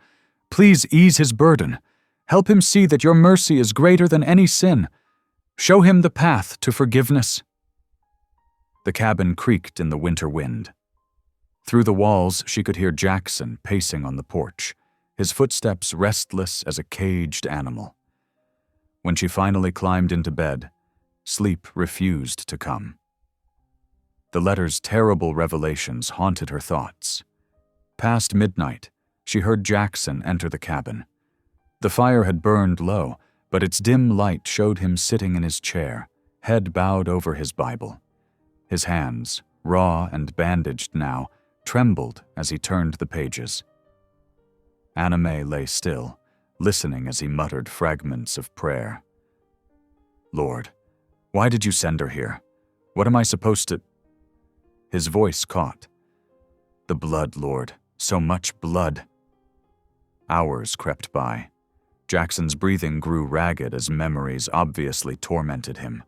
please ease his burden. Help him see that your mercy is greater than any sin. Show him the path to forgiveness." The cabin creaked in the winter wind. Through the walls, she could hear Jackson pacing on the porch, his footsteps restless as a caged animal. When she finally climbed into bed, sleep refused to come. The letter's terrible revelations haunted her thoughts. Past midnight, she heard Jackson enter the cabin. The fire had burned low, but its dim light showed him sitting in his chair, head bowed over his Bible. His hands, raw and bandaged now, trembled as he turned the pages. Anime lay still, listening as he muttered fragments of prayer. Lord, why did you send her here? What am I supposed to— His voice caught. The blood, Lord, so much blood. Hours crept by. Jackson's breathing grew ragged as memories obviously tormented him.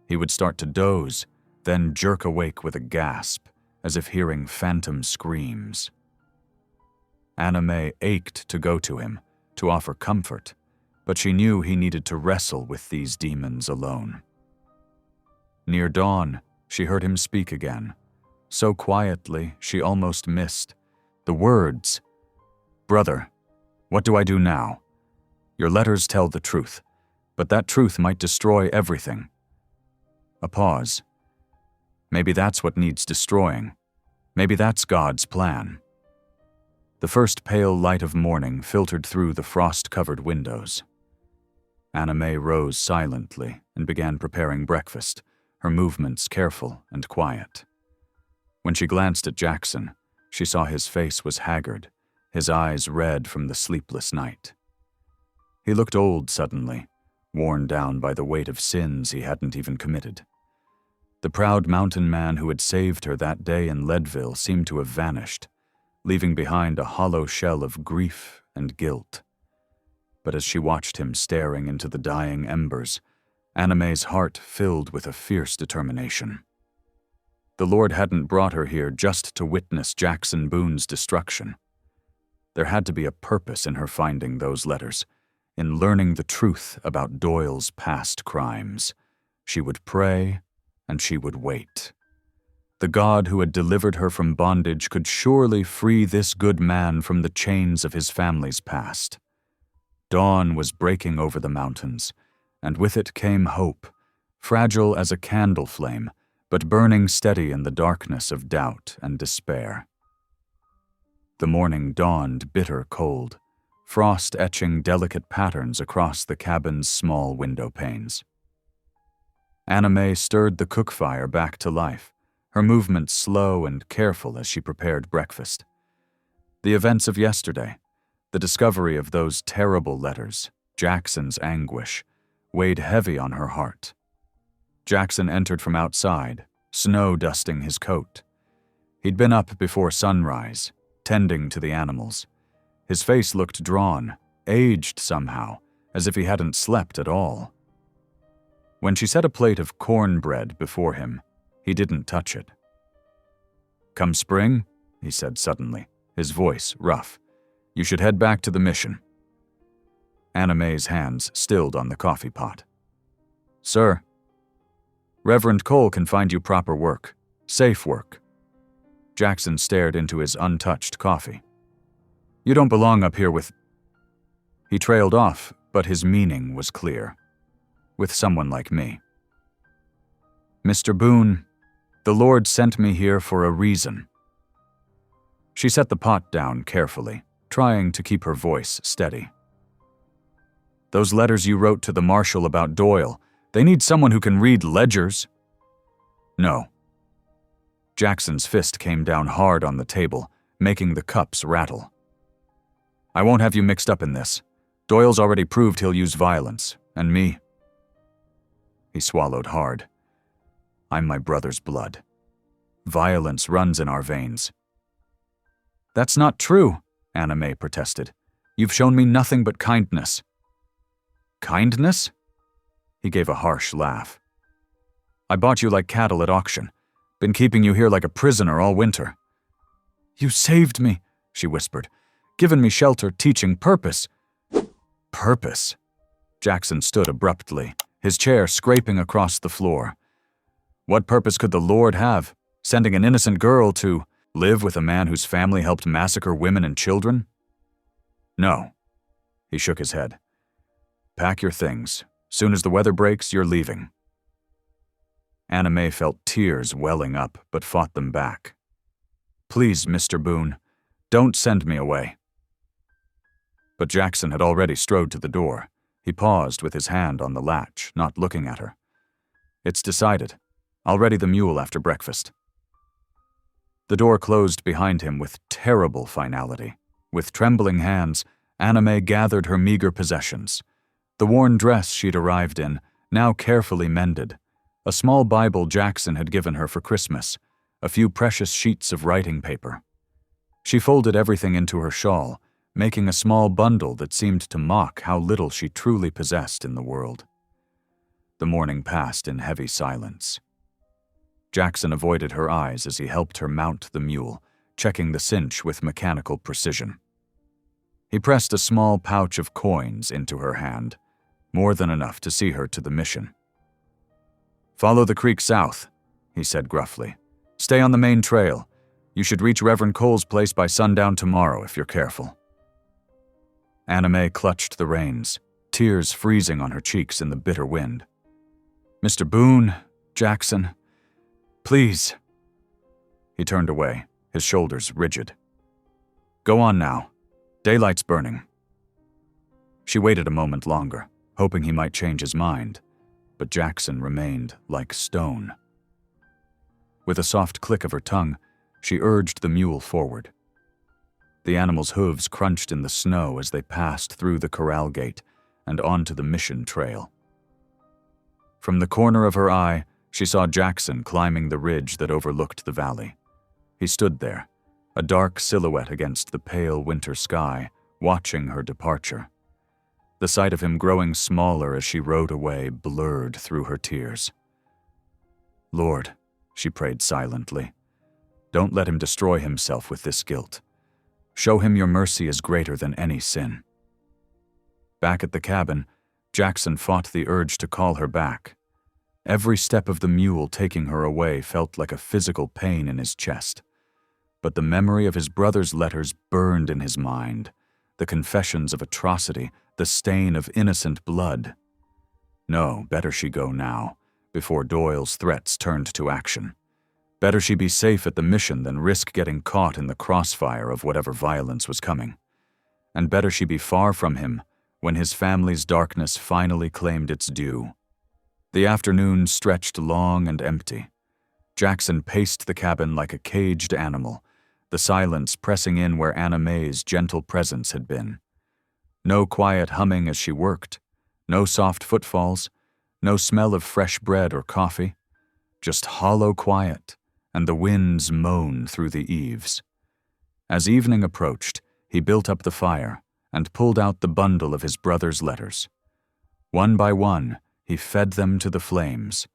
He would start to doze, then jerk awake with a gasp, as if hearing phantom screams. Anime ached to go to him, to offer comfort, but she knew he needed to wrestle with these demons alone. Near dawn, she heard him speak again, so quietly she almost missed the words. Brother, what do I do now? Your letters tell the truth, but that truth might destroy everything. A pause. Maybe that's what needs destroying. Maybe that's God's plan. The first pale light of morning filtered through the frost-covered windows. Anime rose silently and began preparing breakfast, her movements careful and quiet. When she glanced at Jackson, she saw his face was haggard, his eyes red from the sleepless night. He looked old suddenly, worn down by the weight of sins he hadn't even committed. The proud mountain man who had saved her that day in Leadville seemed to have vanished, leaving behind a hollow shell of grief and guilt. But as she watched him staring into the dying embers, Anime's heart filled with a fierce determination. The Lord hadn't brought her here just to witness Jackson Boone's destruction. There had to be a purpose in her finding those letters, in learning the truth about Doyle's past crimes. She would pray, and she would wait. The God who had delivered her from bondage could surely free this good man from the chains of his family's past. Dawn was breaking over the mountains, and with it came hope, fragile as a candle flame, but burning steady in the darkness of doubt and despair. The morning dawned bitter cold, frost etching delicate patterns across the cabin's small window panes. Anime stirred the cook fire back to life, her movements slow and careful as she prepared breakfast. The events of yesterday, the discovery of those terrible letters, Jackson's anguish, weighed heavy on her heart. Jackson entered from outside, snow dusting his coat. He'd been up before sunrise, tending to the animals. His face looked drawn, aged somehow, as if he hadn't slept at all. When she set a plate of cornbread before him, he didn't touch it. Come spring, he said suddenly, his voice rough, you should head back to the mission. Anime's hands stilled on the coffee pot. Sir, Reverend Cole can find you proper work, safe work. Jackson stared into his untouched coffee. You don't belong up here with— He trailed off, but his meaning was clear. With someone like me. Mr. Boone, the Lord sent me here for a reason. She set the pot down carefully, trying to keep her voice steady. Those letters you wrote to the marshal about Doyle, they need someone who can read ledgers. No. Jackson's fist came down hard on the table, making the cups rattle. I won't have you mixed up in this. Doyle's already proved he'll use violence, and me. He swallowed hard. I'm my brother's blood. Violence runs in our veins. That's not true, Anime protested. You've shown me nothing but kindness. Kindness? He gave a harsh laugh. I bought you like cattle at auction. Been keeping you here like a prisoner all winter. You saved me, she whispered. Given me shelter, teaching, purpose. Purpose? Jackson stood abruptly, his chair scraping across the floor. What purpose could the Lord have, sending an innocent girl to live with a man whose family helped massacre women and children? No. He shook his head. Pack your things. Soon as the weather breaks, you're leaving. Anime felt tears welling up, but fought them back. Please, Mr. Boone, don't send me away. But Jackson had already strode to the door. He paused with his hand on the latch, not looking at her. It's decided. I'll ready the mule after breakfast. The door closed behind him with terrible finality. With trembling hands, Anna May gathered her meager possessions. The worn dress she'd arrived in, now carefully mended, a small Bible Jackson had given her for Christmas, a few precious sheets of writing paper. She folded everything into her shawl, making a small bundle that seemed to mock how little she truly possessed in the world. The morning passed in heavy silence. Jackson avoided her eyes as he helped her mount the mule, checking the cinch with mechanical precision. He pressed a small pouch of coins into her hand, more than enough to see her to the mission. "Follow the creek south," he said gruffly. "Stay on the main trail. You should reach Reverend Cole's place by sundown tomorrow if you're careful." Anna May clutched the reins, tears freezing on her cheeks in the bitter wind. "Mr. Boone, Jackson, please." He turned away, his shoulders rigid. "Go on now. Daylight's burning." She waited a moment longer, hoping he might change his mind, but Jackson remained like stone. With a soft click of her tongue, she urged the mule forward. The animal's hooves crunched in the snow as they passed through the corral gate and onto the mission trail. From the corner of her eye, she saw Jackson climbing the ridge that overlooked the valley. He stood there, a dark silhouette against the pale winter sky, watching her departure. The sight of him growing smaller as she rode away blurred through her tears. "Lord," she prayed silently, "don't let him destroy himself with this guilt. Show him your mercy is greater than any sin." Back at the cabin, Jackson fought the urge to call her back. Every step of the mule taking her away felt like a physical pain in his chest. But the memory of his brother's letters burned in his mind, the confessions of atrocity, the stain of innocent blood. No, better she go now, before Doyle's threats turned to action. Better she be safe at the mission than risk getting caught in the crossfire of whatever violence was coming. And better she be far from him when his family's darkness finally claimed its due. The afternoon stretched long and empty. Jackson paced the cabin like a caged animal, the silence pressing in where Anna May's gentle presence had been. No quiet humming as she worked, no soft footfalls, no smell of fresh bread or coffee, just hollow quiet and the wind's moan through the eaves. As evening approached, he built up the fire and pulled out the bundle of his brother's letters. One by one, he fed them to the flames,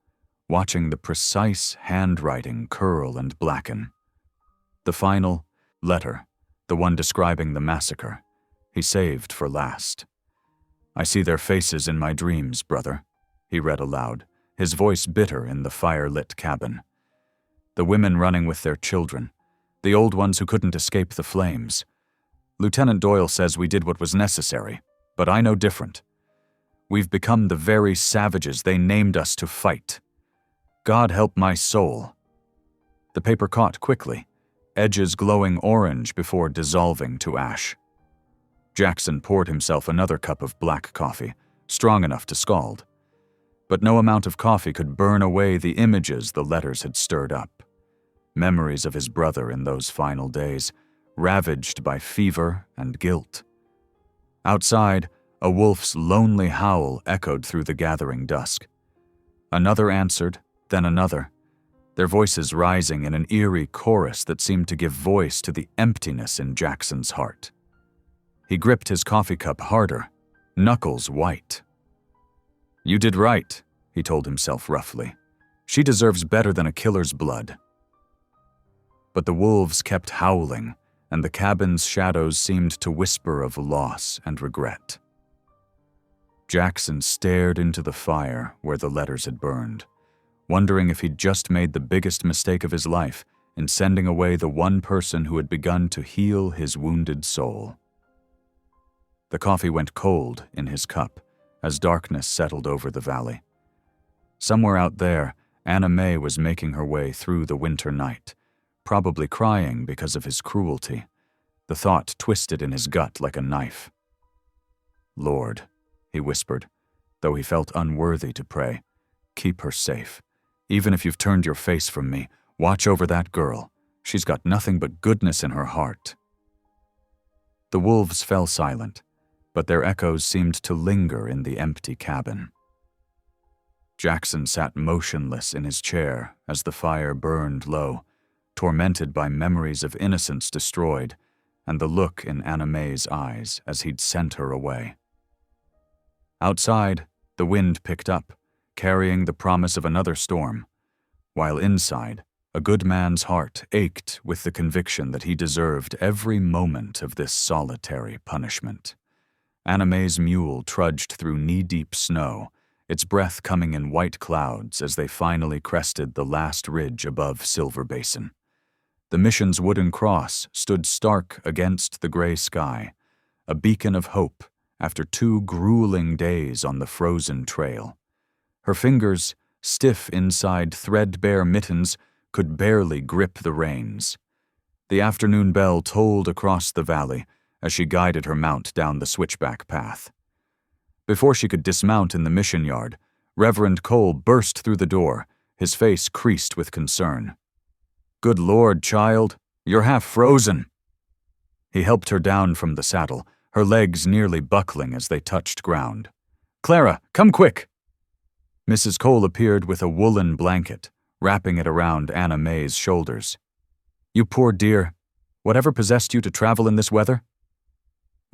watching the precise handwriting curl and blacken. The final letter, the one describing the massacre, he saved for last. "I see their faces in my dreams, brother," he read aloud, his voice bitter in the fire-lit cabin. "The women running with their children, the old ones who couldn't escape the flames. Lieutenant Doyle says we did what was necessary, but I know different. We've become the very savages they named us to fight. God help my soul." The paper caught quickly, edges glowing orange before dissolving to ash. Jackson poured himself another cup of black coffee, strong enough to scald. But no amount of coffee could burn away the images the letters had stirred up. Memories of his brother in those final days, ravaged by fever and guilt. Outside, a wolf's lonely howl echoed through the gathering dusk. Another answered, then another, their voices rising in an eerie chorus that seemed to give voice to the emptiness in Jackson's heart. He gripped his coffee cup harder, knuckles white. "You did right," he told himself roughly. "She deserves better than a killer's blood." But the wolves kept howling, and the cabin's shadows seemed to whisper of loss and regret. Jackson stared into the fire where the letters had burned, wondering if he'd just made the biggest mistake of his life in sending away the one person who had begun to heal his wounded soul. The coffee went cold in his cup as darkness settled over the valley. Somewhere out there, Anna May was making her way through the winter night, probably crying because of his cruelty. The thought twisted in his gut like a knife. "Lord," he whispered, though he felt unworthy to pray, "keep her safe. Even if you've turned your face from me, watch over that girl. She's got nothing but goodness in her heart." The wolves fell silent, but their echoes seemed to linger in the empty cabin. Jackson sat motionless in his chair as the fire burned low, tormented by memories of innocence destroyed and the look in Anna Mae's eyes as he'd sent her away. Outside, the wind picked up, carrying the promise of another storm, while inside, a good man's heart ached with the conviction that he deserved every moment of this solitary punishment. Anna Mae's mule trudged through knee-deep snow, its breath coming in white clouds as they finally crested the last ridge above Silver Basin. The mission's wooden cross stood stark against the gray sky, a beacon of hope after 2 grueling days on the frozen trail. Her fingers, stiff inside threadbare mittens, could barely grip the reins. The afternoon bell tolled across the valley as she guided her mount down the switchback path. Before she could dismount in the mission yard, Reverend Cole burst through the door, his face creased with concern. "Good Lord, child, you're half frozen." He helped her down from the saddle, her legs nearly buckling as they touched ground. "Clara, come quick!" Mrs. Cole appeared with a woolen blanket, wrapping it around Anna Mae's shoulders. "You poor dear. Whatever possessed you to travel in this weather?"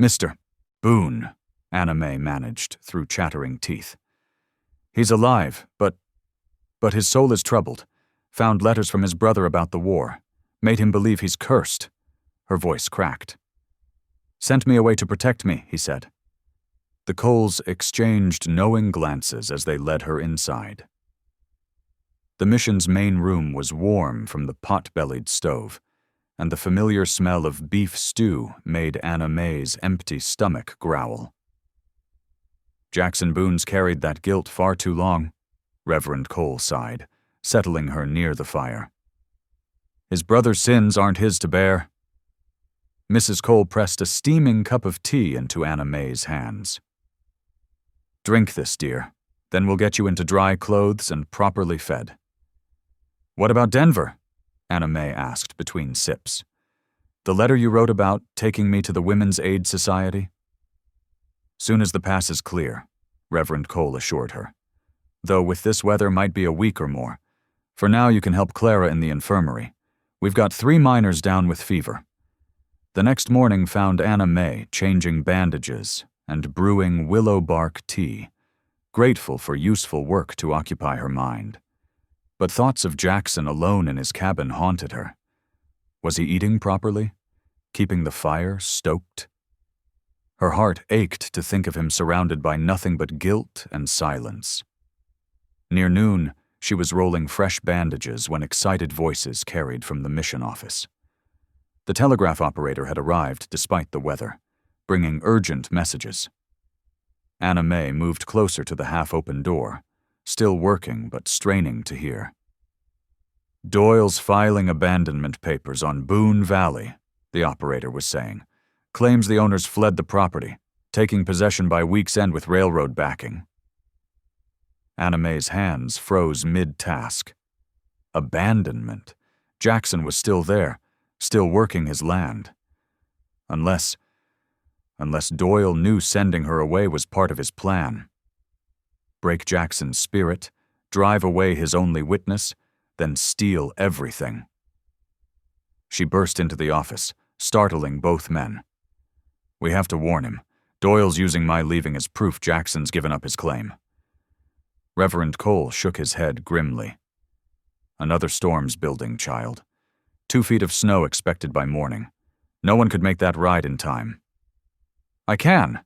"Mr. Boone," Anna Mae managed through chattering teeth. "He's alive, but his soul is troubled. Found letters from his brother about the war. Made him believe he's cursed." Her voice cracked. "Sent me away to protect me," he said. The Coles exchanged knowing glances as they led her inside. The mission's main room was warm from the pot-bellied stove, and the familiar smell of beef stew made Anna Mae's empty stomach growl. "Jackson Boone's carried that guilt far too long," Reverend Cole sighed, settling her near the fire. "His brother's sins aren't his to bear." Mrs. Cole pressed a steaming cup of tea into Anna Mae's hands. "Drink this, dear. Then we'll get you into dry clothes and properly fed." "What about Denver?" Anna Mae asked between sips. "The letter you wrote about taking me to the Women's Aid Society?" "Soon as the pass is clear," Reverend Cole assured her. "Though with this weather might be a week or more. For now you can help Clara in the infirmary. We've got 3 miners down with fever." The next morning found Anna Mae changing bandages and brewing willow bark tea, grateful for useful work to occupy her mind. But thoughts of Jackson alone in his cabin haunted her. Was he eating properly? Keeping the fire stoked? Her heart ached to think of him surrounded by nothing but guilt and silence. Near noon, she was rolling fresh bandages when excited voices carried from the mission office. The telegraph operator had arrived despite the weather, bringing urgent messages. Anna Mae moved closer to the half-open door, still working but straining to hear. "Doyle's filing abandonment papers on Boone Valley," the operator was saying. "Claims the owners fled the property, taking possession by week's end with railroad backing." Anna Mae's hands froze mid-task. Abandonment. Jackson was still there, still working his land. Unless Doyle knew sending her away was part of his plan. Break Jackson's spirit, drive away his only witness, then steal everything. She burst into the office, startling both men. "We have to warn him. Doyle's using my leaving as proof Jackson's given up his claim." Reverend Cole shook his head grimly. "Another storm's building, child. 2 feet of snow expected by morning. No one could make that ride in time." "I can,"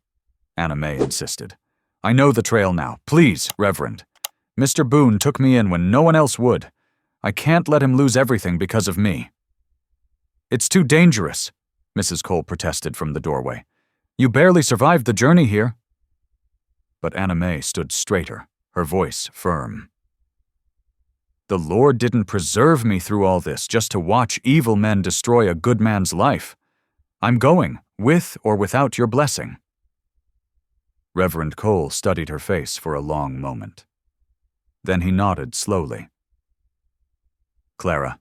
Anna Mae insisted. "I know the trail now. Please, Reverend. Mr. Boone took me in when no one else would. I can't let him lose everything because of me." "It's too dangerous," Mrs. Cole protested from the doorway. "You barely survived the journey here." But Anna Mae stood straighter, her voice firm. "The Lord didn't preserve me through all this just to watch evil men destroy a good man's life. I'm going, with or without your blessing." Reverend Cole studied her face for a long moment. Then he nodded slowly. "Clara,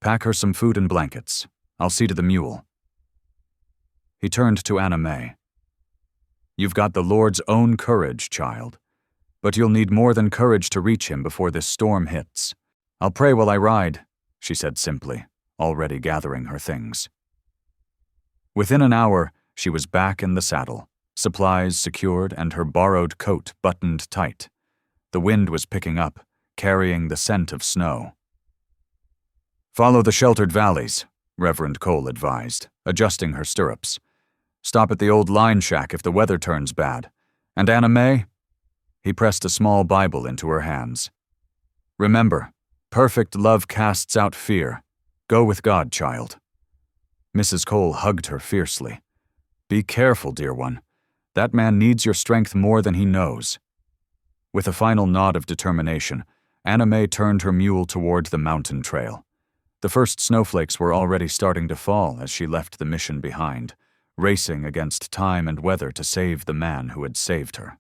pack her some food and blankets. I'll see to the mule." He turned to Anna May. "You've got the Lord's own courage, child. But you'll need more than courage to reach him before this storm hits. I'll pray while I ride," she said simply, already gathering her things. Within an hour, she was back in the saddle, supplies secured and her borrowed coat buttoned tight. The wind was picking up, carrying the scent of snow. "Follow the sheltered valleys," Reverend Cole advised, adjusting her stirrups. "Stop at the old line shack if the weather turns bad. And Anna May?" He pressed a small Bible into her hands. "Remember, perfect love casts out fear. Go with God, child." Mrs. Cole hugged her fiercely. "Be careful, dear one. That man needs your strength more than he knows." With a final nod of determination, Anna May turned her mule toward the mountain trail. The first snowflakes were already starting to fall as she left the mission behind, racing against time and weather to save the man who had saved her.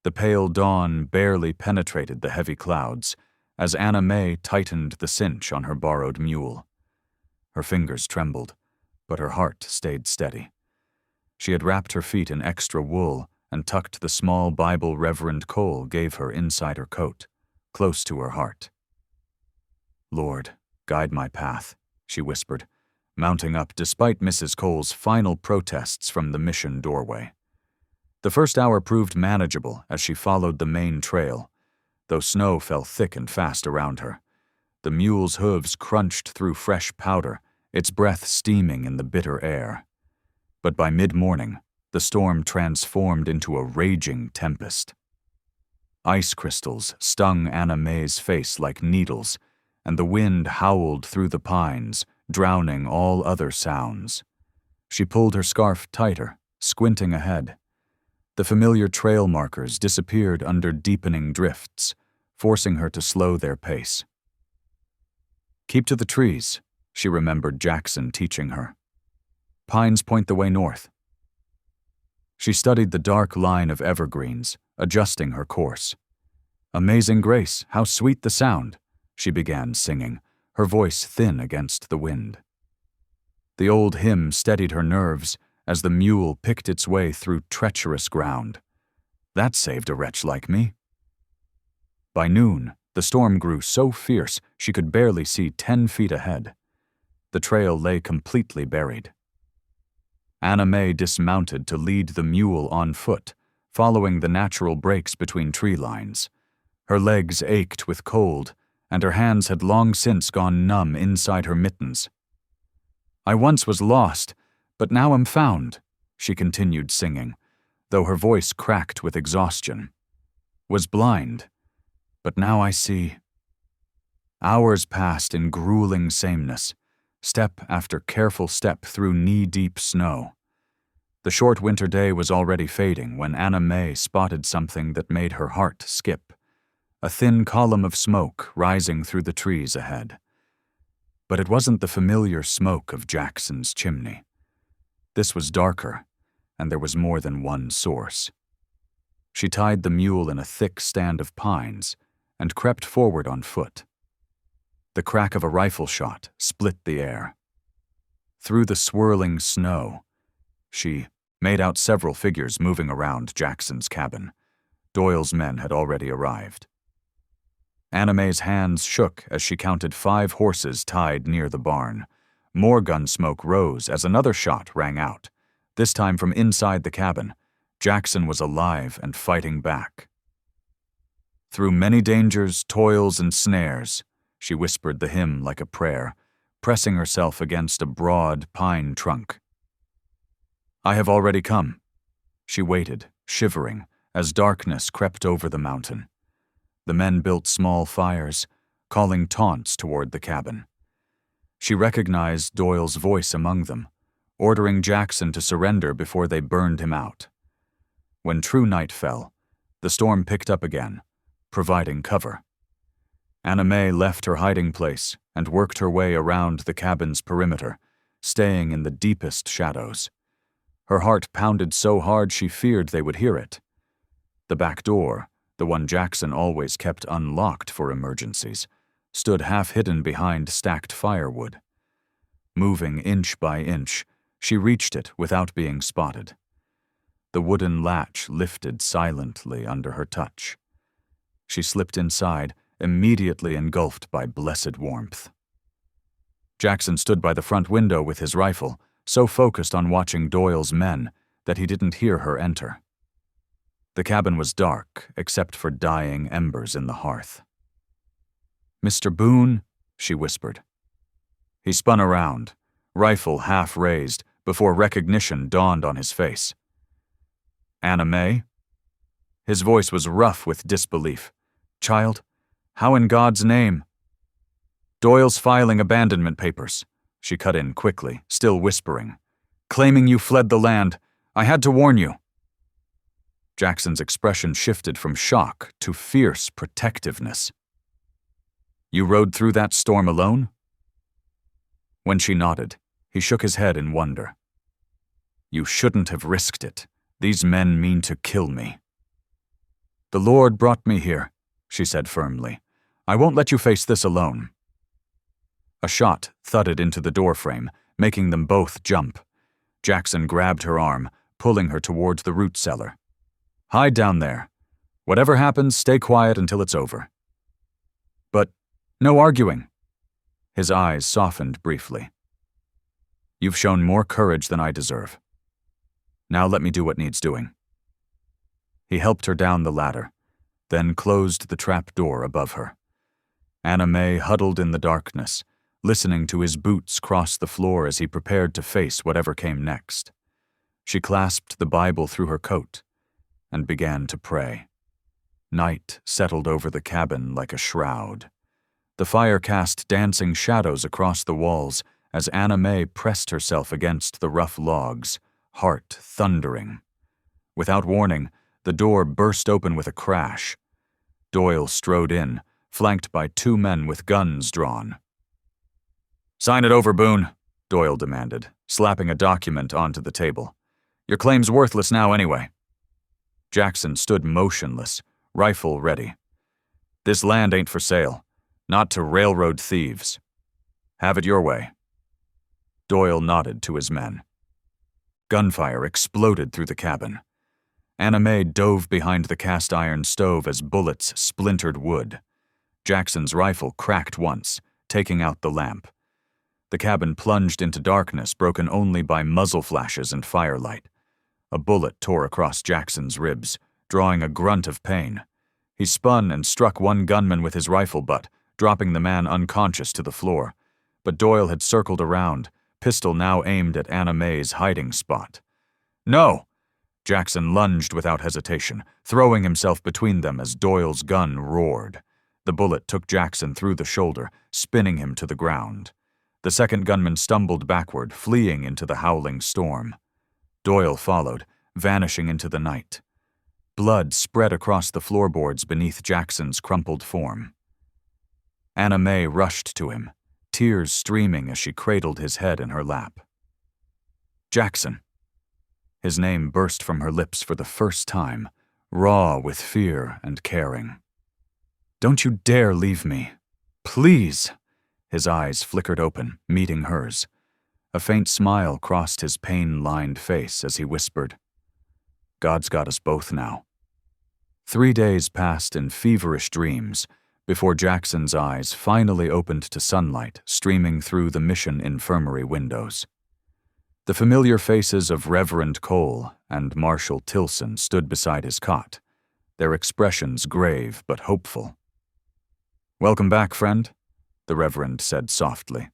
The pale dawn barely penetrated the heavy clouds as Anna May tightened the cinch on her borrowed mule. Her fingers trembled, but her heart stayed steady. She had wrapped her feet in extra wool and tucked the small Bible Reverend Cole gave her inside her coat, close to her heart. "Lord, guide my path," she whispered, mounting up despite Mrs. Cole's final protests from the mission doorway. The first hour proved manageable as she followed the main trail, though snow fell thick and fast around her. The mule's hooves crunched through fresh powder, its breath steaming in the bitter air. But by mid-morning, the storm transformed into a raging tempest. Ice crystals stung Anna May's face like needles, and the wind howled through the pines, drowning all other sounds. She pulled her scarf tighter, squinting ahead. The familiar trail markers disappeared under deepening drifts, forcing her to slow their pace. "Keep to the trees," she remembered Jackson teaching her. "Pines point the way north." She studied the dark line of evergreens, adjusting her course. "Amazing grace, how sweet the sound," she began singing, her voice thin against the wind. The old hymn steadied her nerves as the mule picked its way through treacherous ground. That saved a wretch like me. By noon, the storm grew so fierce she could barely see 10 feet ahead. The trail lay completely buried. Anna May dismounted to lead the mule on foot, following the natural breaks between tree lines. Her legs ached with cold, and her hands had long since gone numb inside her mittens. "I once was lost, but now am found," she continued singing, though her voice cracked with exhaustion. "Was blind, but now I see." Hours passed in grueling sameness, step after careful step through knee-deep snow. The short winter day was already fading when Anna May spotted something that made her heart skip. A thin column of smoke rising through the trees ahead. But it wasn't the familiar smoke of Jackson's chimney. This was darker, and there was more than one source. She tied the mule in a thick stand of pines and crept forward on foot. The crack of a rifle shot split the air. Through the swirling snow, she made out several figures moving around Jackson's cabin. Doyle's men had already arrived. Anna May's hands shook as she counted 5 horses tied near the barn. More gun smoke rose as another shot rang out, this time from inside the cabin. Jackson was alive and fighting back. "Through many dangers, toils, and snares," she whispered the hymn like a prayer, pressing herself against a broad pine trunk. "I have already come." She waited, shivering, as darkness crept over the mountain. The men built small fires, calling taunts toward the cabin. She recognized Doyle's voice among them, ordering Jackson to surrender before they burned him out. When true night fell, the storm picked up again, providing cover. Anna May left her hiding place and worked her way around the cabin's perimeter, staying in the deepest shadows. Her heart pounded so hard she feared they would hear it. The back door, the one Jackson always kept unlocked for emergencies, stood half hidden behind stacked firewood. Moving inch by inch, She reached it without being spotted. The wooden latch lifted silently under her touch. She slipped inside, immediately engulfed by blessed warmth. Jackson stood by the front window with his rifle, so focused on watching Doyle's men that he didn't hear her enter. The cabin was dark, except for dying embers in the hearth. "Mr. Boone," she whispered. He spun around, rifle half raised, before recognition dawned on his face. "Anna May?" His voice was rough with disbelief. "Child, how in God's name?" "Doyle's filing abandonment papers," she cut in quickly, still whispering. "Claiming you fled the land. I had to warn you." Jackson's expression shifted from shock to fierce protectiveness. "You rode through that storm alone?" When she nodded, he shook his head in wonder. "You shouldn't have risked it. These men mean to kill me." "The Lord brought me here," she said firmly. "I won't let you face this alone." A shot thudded into the doorframe, making them both jump. Jackson grabbed her arm, pulling her towards the root cellar. "Hide down there. Whatever happens, stay quiet until it's over." "But no arguing." His eyes softened briefly. "You've shown more courage than I deserve. Now let me do what needs doing." He helped her down the ladder, then closed the trap door above her. Anna May huddled in the darkness, listening to his boots cross the floor as he prepared to face whatever came next. She clasped the Bible through her coat and began to pray. Night settled over the cabin like a shroud. The fire cast dancing shadows across the walls as Anna May pressed herself against the rough logs, heart thundering. Without warning, the door burst open with a crash. Doyle strode in, flanked by 2 men with guns drawn. "Sign it over, Boone," Doyle demanded, slapping a document onto the table. "Your claim's worthless now anyway." Jackson stood motionless, rifle ready. "This land ain't for sale. Not to railroad thieves. Have it your way." Doyle nodded to his men. Gunfire exploded through the cabin. Anna May dove behind the cast-iron stove as bullets splintered wood. Jackson's rifle cracked once, taking out the lamp. The cabin plunged into darkness broken only by muzzle flashes and firelight. A bullet tore across Jackson's ribs, drawing a grunt of pain. He spun and struck one gunman with his rifle butt, dropping the man unconscious to the floor. But Doyle had circled around, pistol now aimed at Anna May's hiding spot. "No!" Jackson lunged without hesitation, throwing himself between them as Doyle's gun roared. The bullet took Jackson through the shoulder, spinning him to the ground. The second gunman stumbled backward, fleeing into the howling storm. Doyle followed, vanishing into the night. Blood spread across the floorboards beneath Jackson's crumpled form. Anna May rushed to him, tears streaming as she cradled his head in her lap. "Jackson." His name burst from her lips for the first time, raw with fear and caring. "Don't you dare leave me. Please." His eyes flickered open, meeting hers. A faint smile crossed his pain-lined face as he whispered, "God's got us both now." 3 days passed in feverish dreams before Jackson's eyes finally opened to sunlight streaming through the mission infirmary windows. The familiar faces of Reverend Cole and Marshal Tilson stood beside his cot, their expressions grave but hopeful. "Welcome back, friend," the Reverend said softly.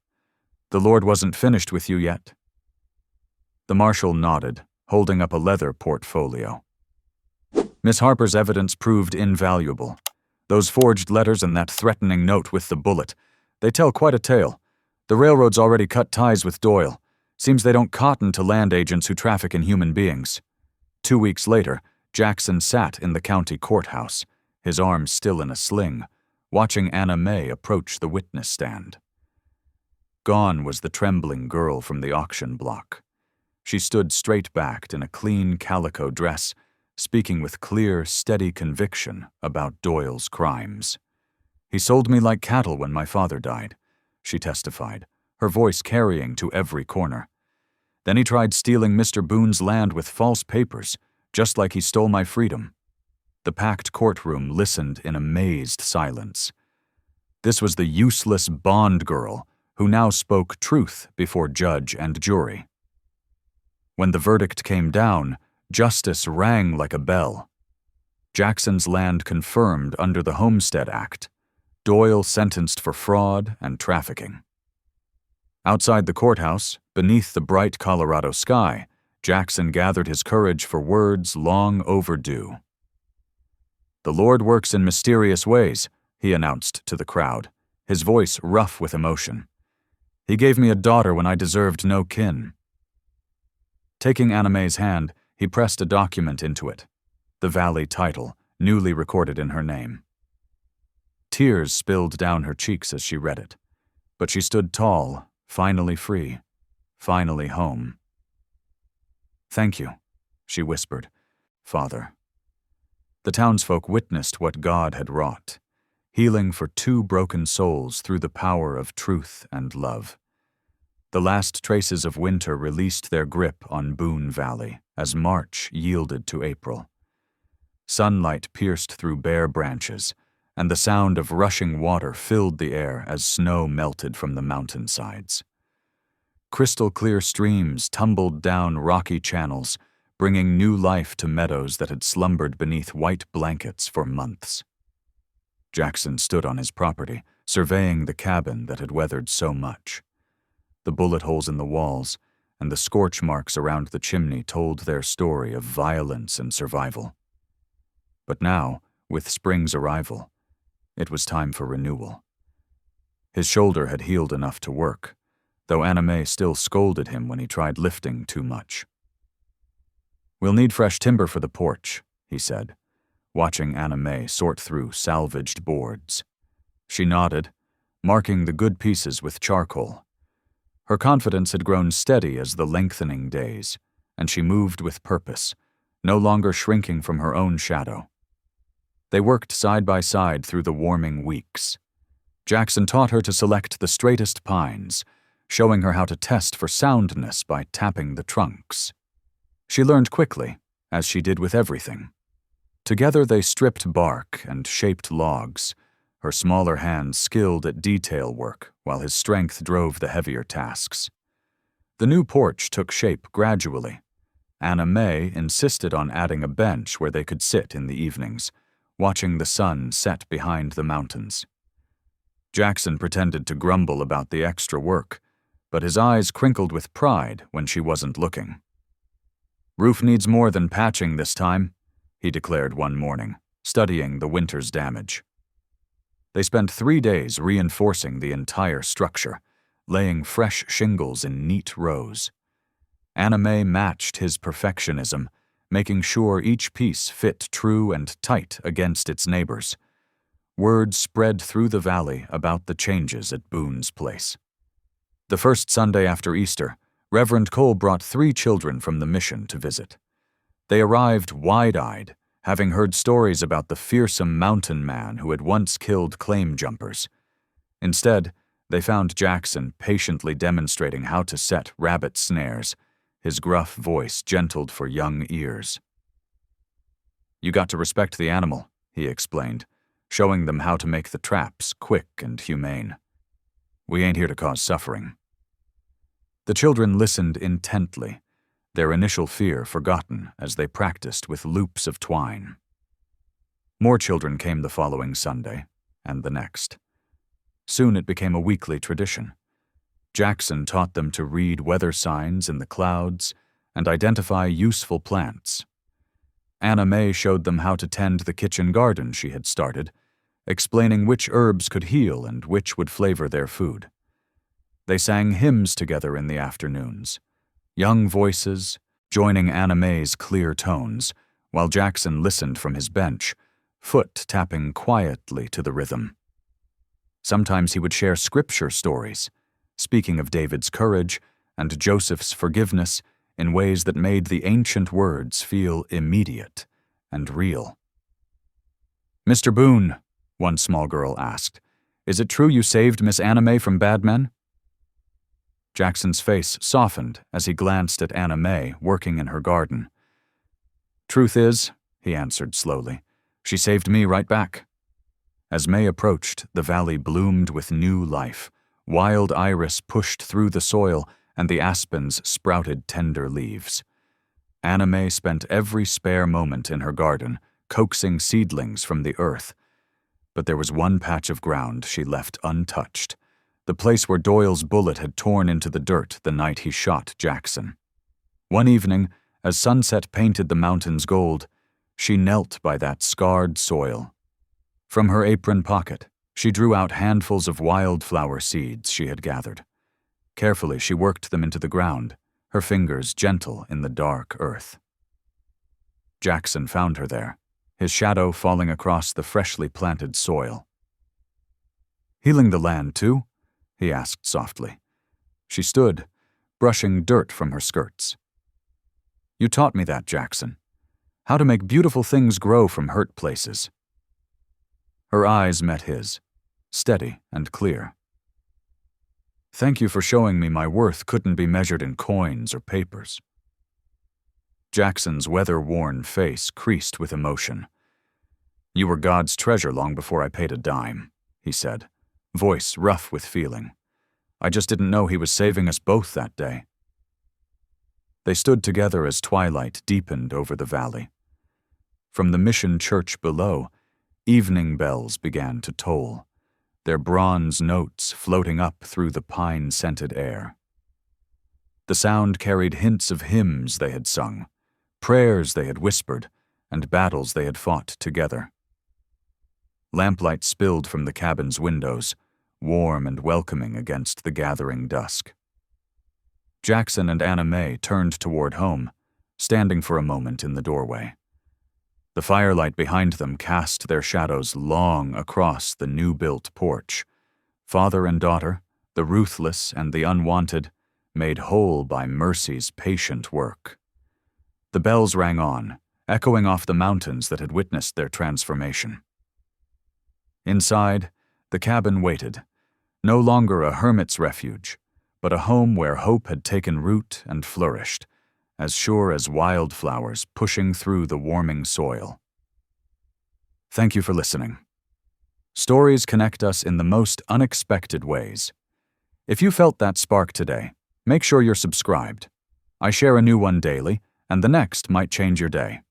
"The Lord wasn't finished with you yet." The Marshal nodded, holding up a leather portfolio. "Miss Harper's evidence proved invaluable. Those forged letters and that threatening note with the bullet, they tell quite a tale. The railroad's already cut ties with Doyle. Seems they don't cotton to land agents who traffic in human beings." 2 weeks later, Jackson sat in the county courthouse, his arm still in a sling, watching Anna May approach the witness stand. Gone was the trembling girl from the auction block. She stood straight-backed in a clean calico dress, speaking with clear, steady conviction about Doyle's crimes. "He sold me like cattle when my father died," she testified, her voice carrying to every corner. Then he tried stealing Mr. Boone's land with false papers, just like he stole my freedom. The packed courtroom listened in amazed silence. This was the useless Bond girl who now spoke truth before judge and jury. When the verdict came down, justice rang like a bell. Jackson's land confirmed under the Homestead Act. Doyle sentenced for fraud and trafficking. Outside the courthouse, beneath the bright Colorado sky, Jackson gathered his courage for words long overdue. "The Lord works in mysterious ways," he announced to the crowd, his voice rough with emotion. "He gave me a daughter when I deserved no kin." Taking Anna Mae's hand, he pressed a document into it, the Valley title, newly recorded in her name. Tears spilled down her cheeks as she read it, but she stood tall, finally free, finally home. "Thank you," she whispered, "Father." The townsfolk witnessed what God had wrought, healing for 2 broken souls through the power of truth and love. The last traces of winter released their grip on Boone Valley as March yielded to April. Sunlight pierced through bare branches, and the sound of rushing water filled the air as snow melted from the mountainsides. Crystal-clear streams tumbled down rocky channels, bringing new life to meadows that had slumbered beneath white blankets for months. Jackson stood on his property, surveying the cabin that had weathered so much. The bullet holes in the walls and the scorch marks around the chimney told their story of violence and survival. But now, with spring's arrival, it was time for renewal. His shoulder had healed enough to work, though Anna Mae still scolded him when he tried lifting too much. "We'll need fresh timber for the porch," he said, watching Anna Mae sort through salvaged boards. She nodded, marking the good pieces with charcoal. Her confidence had grown steady as the lengthening days, and she moved with purpose, no longer shrinking from her own shadow. They worked side by side through the warming weeks. Jackson taught her to select the straightest pines, showing her how to test for soundness by tapping the trunks. She learned quickly, as she did with everything. Together they stripped bark and shaped logs, her smaller hands skilled at detail work while his strength drove the heavier tasks. The new porch took shape gradually. Anna Mae insisted on adding a bench where they could sit in the evenings, watching the sun set behind the mountains. Jackson pretended to grumble about the extra work, but his eyes crinkled with pride when she wasn't looking. "Roof needs more than patching this time," he declared one morning, studying the winter's damage. They spent 3 days reinforcing the entire structure, laying fresh shingles in neat rows. Anna Mae matched his perfectionism, making sure each piece fit true and tight against its neighbors. Word spread through the valley about the changes at Boone's place. The first Sunday after Easter, Reverend Cole brought 3 children from the mission to visit. They arrived wide-eyed, having heard stories about the fearsome mountain man who had once killed claim jumpers. Instead, they found Jackson patiently demonstrating how to set rabbit snares, his gruff voice gentled for young ears. "You got to respect the animal," he explained, showing them how to make the traps quick and humane. "We ain't here to cause suffering." The children listened intently, their initial fear forgotten as they practiced with loops of twine. More children came the following Sunday, and the next. Soon it became a weekly tradition. Jackson taught them to read weather signs in the clouds and identify useful plants. Anna Mae showed them how to tend the kitchen garden she had started, explaining which herbs could heal and which would flavor their food. They sang hymns together in the afternoons, young voices joining Anna Mae's clear tones, while Jackson listened from his bench, foot tapping quietly to the rhythm. Sometimes he would share scripture stories, speaking of David's courage and Joseph's forgiveness in ways that made the ancient words feel immediate and real. "Mr. Boone," one small girl asked, "is it true you saved Miss Anna Mae from bad men?" Jackson's face softened as he glanced at Anna May working in her garden. "Truth is," he answered slowly, "she saved me right back." As May approached, the valley bloomed with new life. Wild iris pushed through the soil, and the aspens sprouted tender leaves. Anna May spent every spare moment in her garden, coaxing seedlings from the earth. But there was one patch of ground she left untouched, the place where Doyle's bullet had torn into the dirt the night he shot Jackson. One evening, as sunset painted the mountains gold, she knelt by that scarred soil. From her apron pocket, she drew out handfuls of wildflower seeds she had gathered. Carefully, she worked them into the ground, her fingers gentle in the dark earth. Jackson found her there, his shadow falling across the freshly planted soil. "Healing the land, too?" he asked softly. She stood, brushing dirt from her skirts. "You taught me that, Jackson. How to make beautiful things grow from hurt places." Her eyes met his, steady and clear. "Thank you for showing me my worth couldn't be measured in coins or papers." Jackson's weather-worn face creased with emotion. "You were God's treasure long before I paid a dime," he said, voice rough with feeling. "I just didn't know he was saving us both that day." They stood together as twilight deepened over the valley. From the mission church below, evening bells began to toll, their bronze notes floating up through the pine-scented air. The sound carried hints of hymns they had sung, prayers they had whispered, and battles they had fought together. Lamplight spilled from the cabin's windows, warm and welcoming against the gathering dusk. Jackson and Anna May turned toward home, standing for a moment in the doorway. The firelight behind them cast their shadows long across the new-built porch. Father and daughter, the ruthless and the unwanted, made whole by mercy's patient work. The bells rang on, echoing off the mountains that had witnessed their transformation. Inside, the cabin waited, no longer a hermit's refuge, but a home where hope had taken root and flourished, as sure as wildflowers pushing through the warming soil. Thank you for listening. Stories connect us in the most unexpected ways. If you felt that spark today, make sure you're subscribed. I share a new one daily, and the next might change your day.